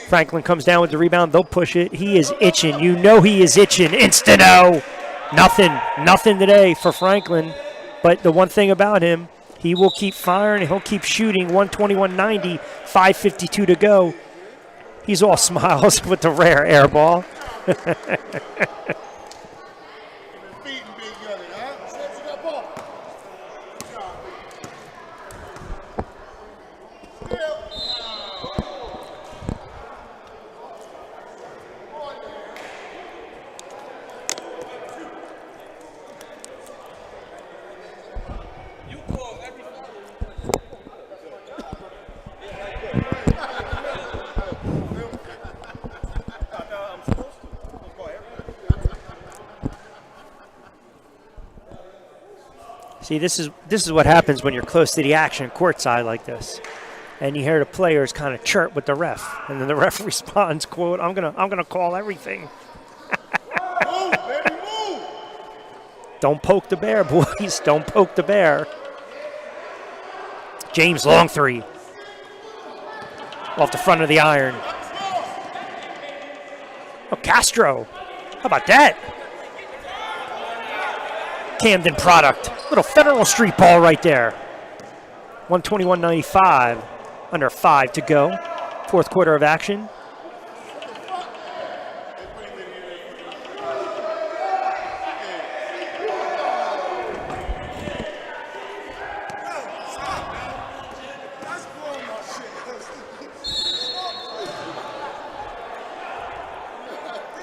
Franklin comes down with the rebound. They'll push it. He is itching. You know he is itching. Instant-o. Nothing today for Franklin. But the one thing about him, he will keep firing. He'll keep shooting. 121.90. 5:52 to go. He's all smiles with the rare air ball. See, this is what happens when you're close to the action courtside like this, and you hear the players kind of chirp with the ref, and then the ref responds, "quote I'm gonna call everything." Move, baby, move. Don't poke the bear, boys. Don't poke the bear. James long 3 off the front of the iron. Oh, Castro, how about that? Camden product. Little Federal Street ball right there. 121.95. Under 5 to go. Fourth quarter of action.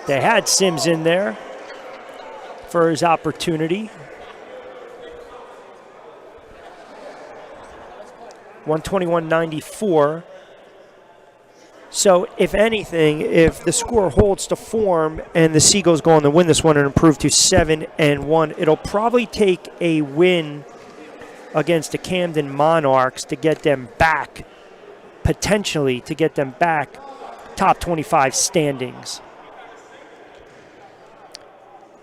They had Sims in there for his opportunity. 121.94. So, if anything, if the score holds to form and the Seagulls go on to win this one and improve to 7-1, it'll probably take a win against the Camden Monarchs to get them back, potentially to get them back top 25 standings.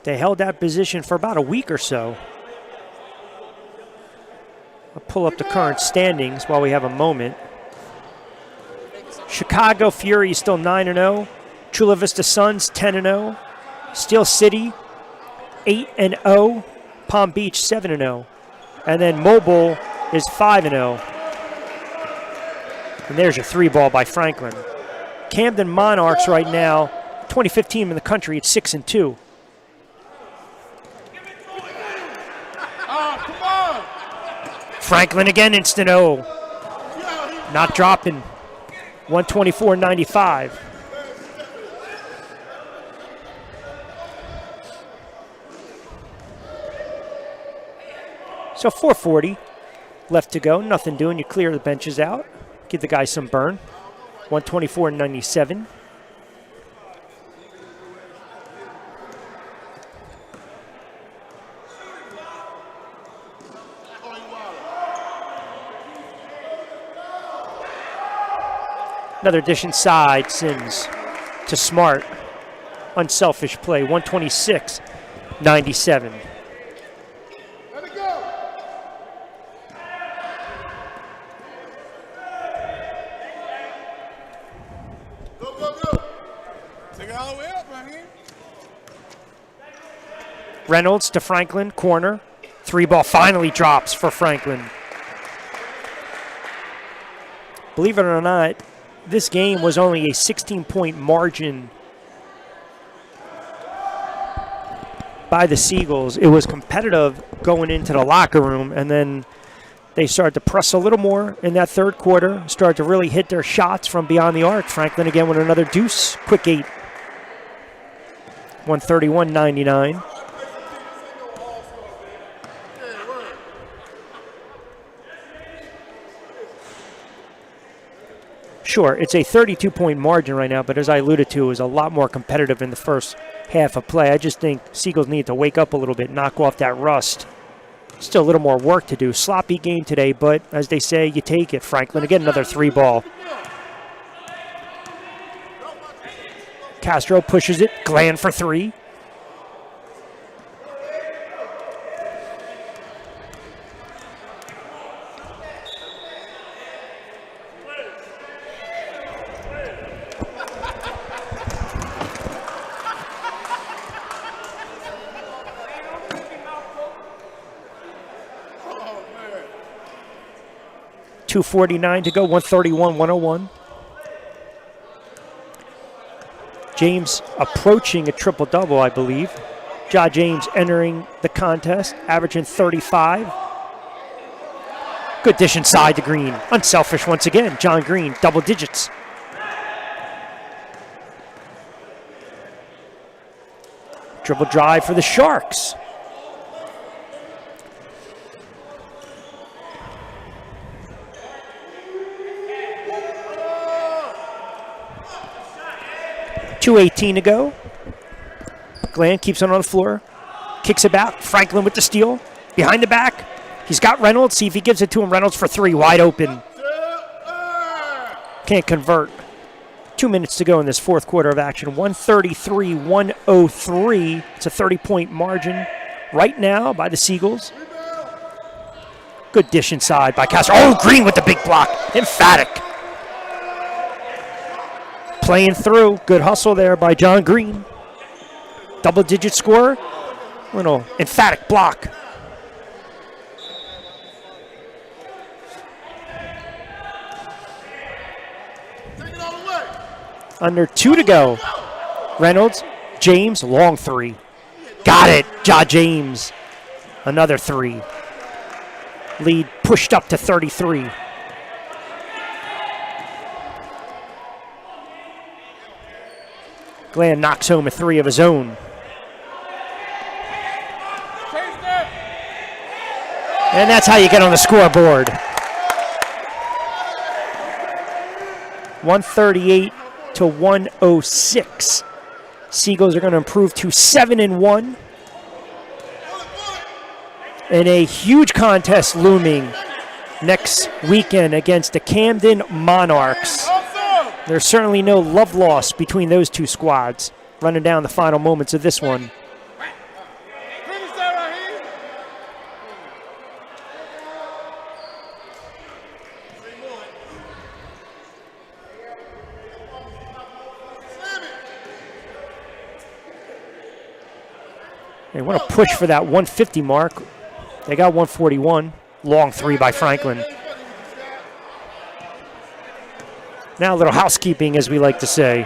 They held that position for about a week or so. I'll pull up the current standings while we have a moment. Chicago Fury is still 9-0. Chula Vista Suns 10-0. Steel City 8-0. Palm Beach 7-0. And then Mobile is 5-0. And there's your 3-ball by Franklin. Camden Monarchs right now, 25th team in the country at 6-2. Come on. Franklin again, instant O. Not dropping. 124.95. So 4:40 left to go. Nothing doing. You clear the benches out. Give the guys some burn. 124.97. Another dish inside, Sims to Smart. Unselfish play, 126.97. Let it go. Go, go, go. Take it all the way up, man. Reynolds to Franklin, corner. 3-ball finally drops for Franklin. Believe it or not, this game was only a 16-point margin by the Seagulls. It was competitive going into the locker room, and then they started to press a little more in that third quarter, started to really hit their shots from beyond the arc. Franklin again with another deuce, quick 8. 131.99. Sure, it's a 32-point margin right now, but as I alluded to, it was a lot more competitive in the first half of play. I just think Seagulls need to wake up a little bit, knock off that rust. Still a little more work to do. Sloppy game today, but as they say, you take it. Franklin, again, another 3-ball. Castro pushes it. Glenn for 3. .249 to go, 131-101. James approaching a triple-double, I believe. Ja James entering the contest, averaging 35. Good dish inside the Green. Unselfish once again. John Green, double digits. Dribble drive for the Sharks. .218 to go. Glenn keeps it on the floor. Kicks it back. Franklin with the steal. Behind the back. He's got Reynolds. See if he gives it to him. Reynolds for 3. Wide open. Can't convert. 2 minutes to go in this fourth quarter of action. 133-103. It's a 30-point margin right now by the Seagulls. Good dish inside by Castro. Oh, Green with the big block. Emphatic. Playing through. Good hustle there by John Green. Double-digit score. Little emphatic block. Take it all the way. Under 2 to go. Reynolds, James, long 3. Got it, Ja James. Another 3. Lead pushed up to 33. Glenn knocks home a 3 of his own. And that's how you get on the scoreboard. 138-106. Seagulls are going to improve to 7-1. And a huge contest looming next weekend against the Camden Monarchs. There's certainly no love lost between those two squads. Running down the final moments of this one. They want to push for that 150 mark. They got 141. Long three by Franklin. Now a little housekeeping, as we like to say.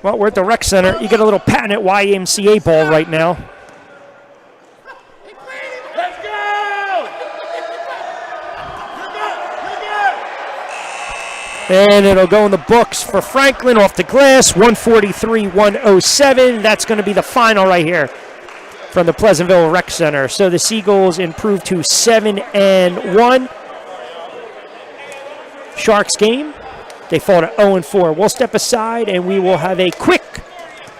Well, we're at the rec center. You get a little patented YMCA ball right now. Let's go! And it'll go in the books for Franklin off the glass, 143-107. That's going to be the final right here from the Pleasantville Rec Center. So the Seagulls improve to 7-1. Sharks game. They fall to 0-4. We'll step aside and we will have a quick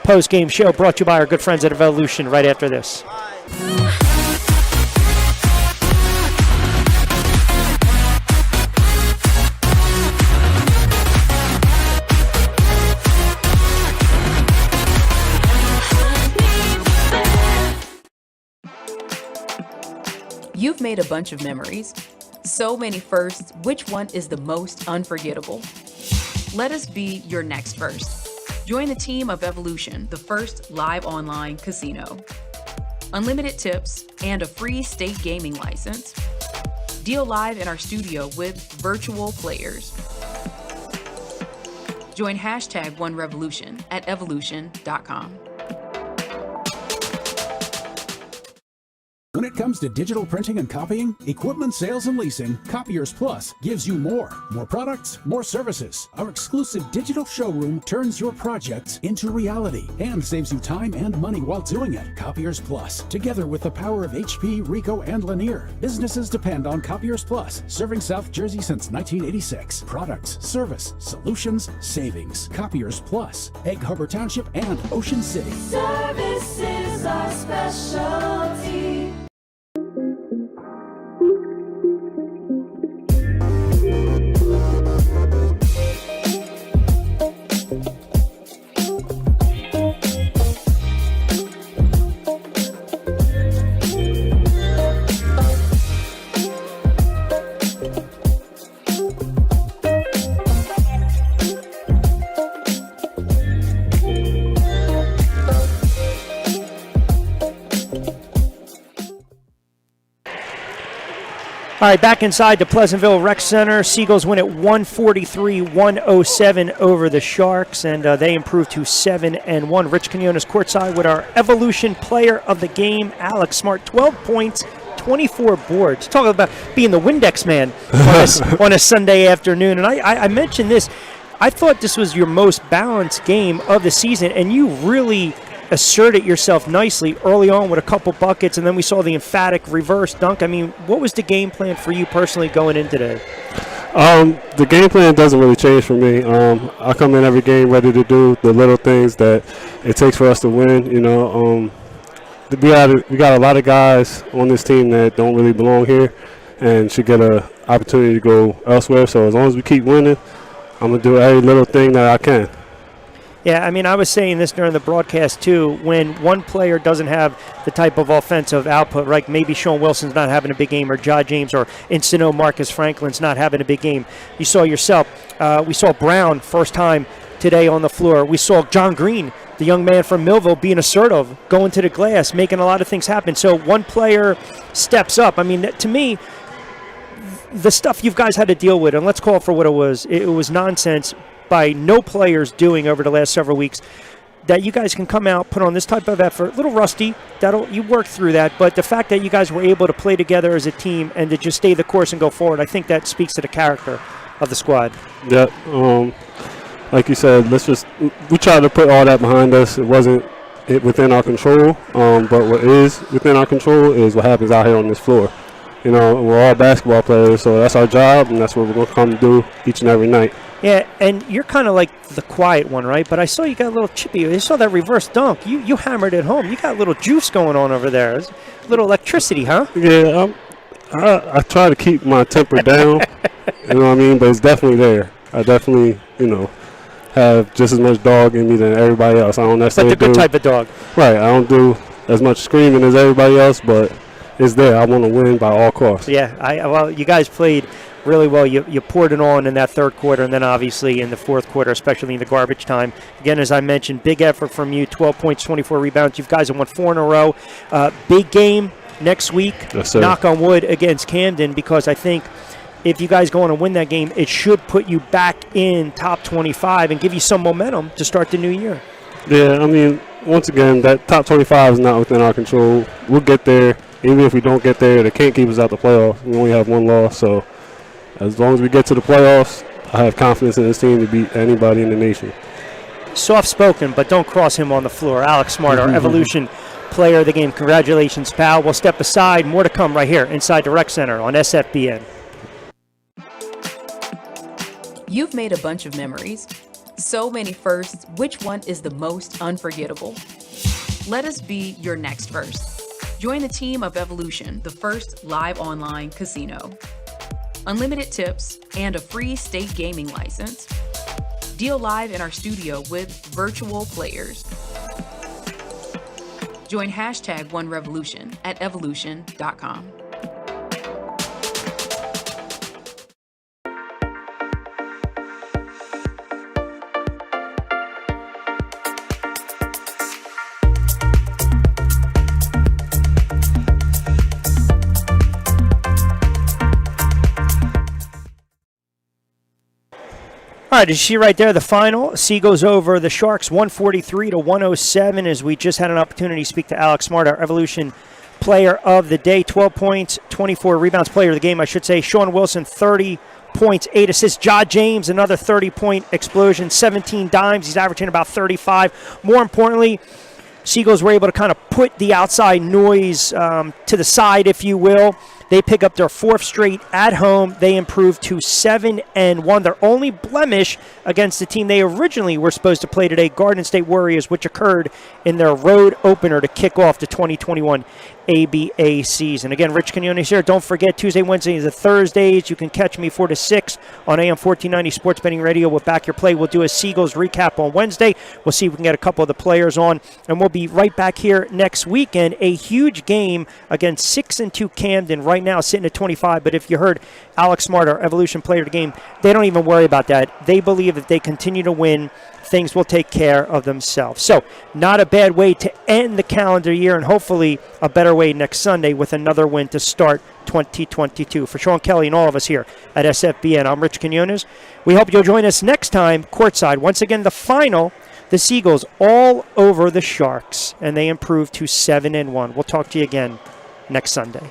post-game show brought to you by our good friends at Evolution right after this. You've made a bunch of memories. So many firsts, which one is the most unforgettable? Let us be your next first. Join the team of Evolution, the first live online casino. Unlimited tips and a free state gaming license. Deal live in our studio with virtual players. Join #OneRevolution at evolution.com. When it comes to digital printing and copying, equipment sales and leasing, Copiers Plus gives you more. More products, more services. Our exclusive digital showroom turns your projects into reality and saves you time and money while doing it. Copiers Plus, together with the power of HP, Ricoh, and Lanier. Businesses depend on Copiers Plus, serving South Jersey since 1986. Products, service, solutions, savings. Copiers Plus, Egg Harbor Township and Ocean City. Service is our specialty. All right, back inside the Pleasantville Rec Center. Seagulls win at 143-107 over the Sharks, and they improve to 7-1. Rich Quinones courtside with our Evolution Player of the Game, Alex Smart. 12 points, 24 boards. Talk about being the Windex man on a Sunday afternoon. And I mentioned this. I thought this was your most balanced game of the season, and you really asserted yourself nicely early on with a couple buckets, and then we saw the emphatic reverse dunk. I mean, what was the game plan for you personally going in today? The game plan doesn't really change for me. I come in every game ready to do the little things that it takes for us to win. You know, we got a lot of guys on this team that don't really belong here and should get an opportunity to go elsewhere. So as long as we keep winning, I'm going to do every little thing that I can. Yeah, I mean, I was saying this during the broadcast, too. When one player doesn't have the type of offensive output, like maybe Sean Wilson's not having a big game, or Ja James or Encino Marcus Franklin's not having a big game. You saw yourself. We saw Brown first time today on the floor. We saw John Green, the young man from Millville, being assertive, going to the glass, making a lot of things happen. So one player steps up. I mean, to me, the stuff you guys had to deal with, and let's call it for what it was nonsense by no players doing over the last several weeks, that you guys can come out, put on this type of effort. A little rusty, you work through that, but the fact that you guys were able to play together as a team and to just stay the course and go forward, I think that speaks to the character of the squad. Yeah, like you said, we tried to put all that behind us. It wasn't within our control, but what is within our control is what happens out here on this floor. You know, we're all basketball players, so that's our job, and that's what we're going to come do each and every night. Yeah, and you're kind of like the quiet one, right? But I saw you got a little chippy. I saw that reverse dunk. You hammered it home. You got a little juice going on over there. There's a little electricity, huh? Yeah, I try to keep my temper down, you know what I mean? But it's definitely there. I definitely, have just as much dog in me than everybody else. I don't necessarily But the good type of dog. Right, I don't do as much screaming as everybody else, but it's there. I want to win by all costs. Yeah, well, you guys played really well. You poured it on in that third quarter, and then obviously in the fourth quarter, especially in the garbage time. Again, as I mentioned, big effort from you, 12 points, 24 rebounds. You guys have won 4 in a row. Big game next week, yes, sir. Knock on wood, against Camden, because I think if you guys go on and win that game, it should put you back in top 25 and give you some momentum to start the new year. Yeah, I mean, once again, that top 25 is not within our control. We'll get there. Even if we don't get there, they can't keep us out the playoffs. We only have 1 loss, so as long as we get to the playoffs, I have confidence in this team to beat anybody in the nation. Soft-spoken, but don't cross him on the floor. Alex Smart, our Evolution player of the game. Congratulations, pal. We'll step aside. More to come right here inside the Rec Center on SFBN. You've made a bunch of memories. So many firsts. Which one is the most unforgettable? Let us be your next first. Join the team of Evolution, the first live online casino. Unlimited tips and a free state gaming license. Deal live in our studio with virtual players. Join #OneRevolution at evolution.com. All right, did you see right there the final? Seagulls over the Sharks 143-107 as we just had an opportunity to speak to Alex Smart, our Evolution player of the day. 12 points, 24 rebounds, player of the game, I should say. Sean Wilson, 30 points, 8 assists. Ja James, another 30-point explosion, 17 dimes. He's averaging about 35. More importantly, Seagulls were able to kind of put the outside noise to the side, if you will. They pick up their 4th straight at home. They improved to 7-1. Their only blemish against the team they originally were supposed to play today, Garden State Warriors, which occurred in their road opener to kick off the 2021 ABA season. Again, Rich Quinones here. Don't forget, Tuesday, Wednesdays, and Thursdays, you can catch me 4 to 6 on AM 1490 Sports Betting Radio with Back Your Play. We'll do a Seagulls recap on Wednesday. We'll see if we can get a couple of the players on, and we'll be right back here next weekend. A huge game against 6-2 Camden, right now sitting at 25. But if you heard Alex Smart, our Evolution player of the game, they don't even worry about that. They believe if they continue to win, things will take care of themselves. So not a bad way to end the calendar year, and hopefully a better way next Sunday with another win to start 2022. For Sean Kelly and all of us here at SFBN, I'm Rich Quinones. We hope you'll join us next time courtside. Once again, the final, the Seagulls all over the Sharks, and they improved to 7-1. We'll talk to you again next Sunday.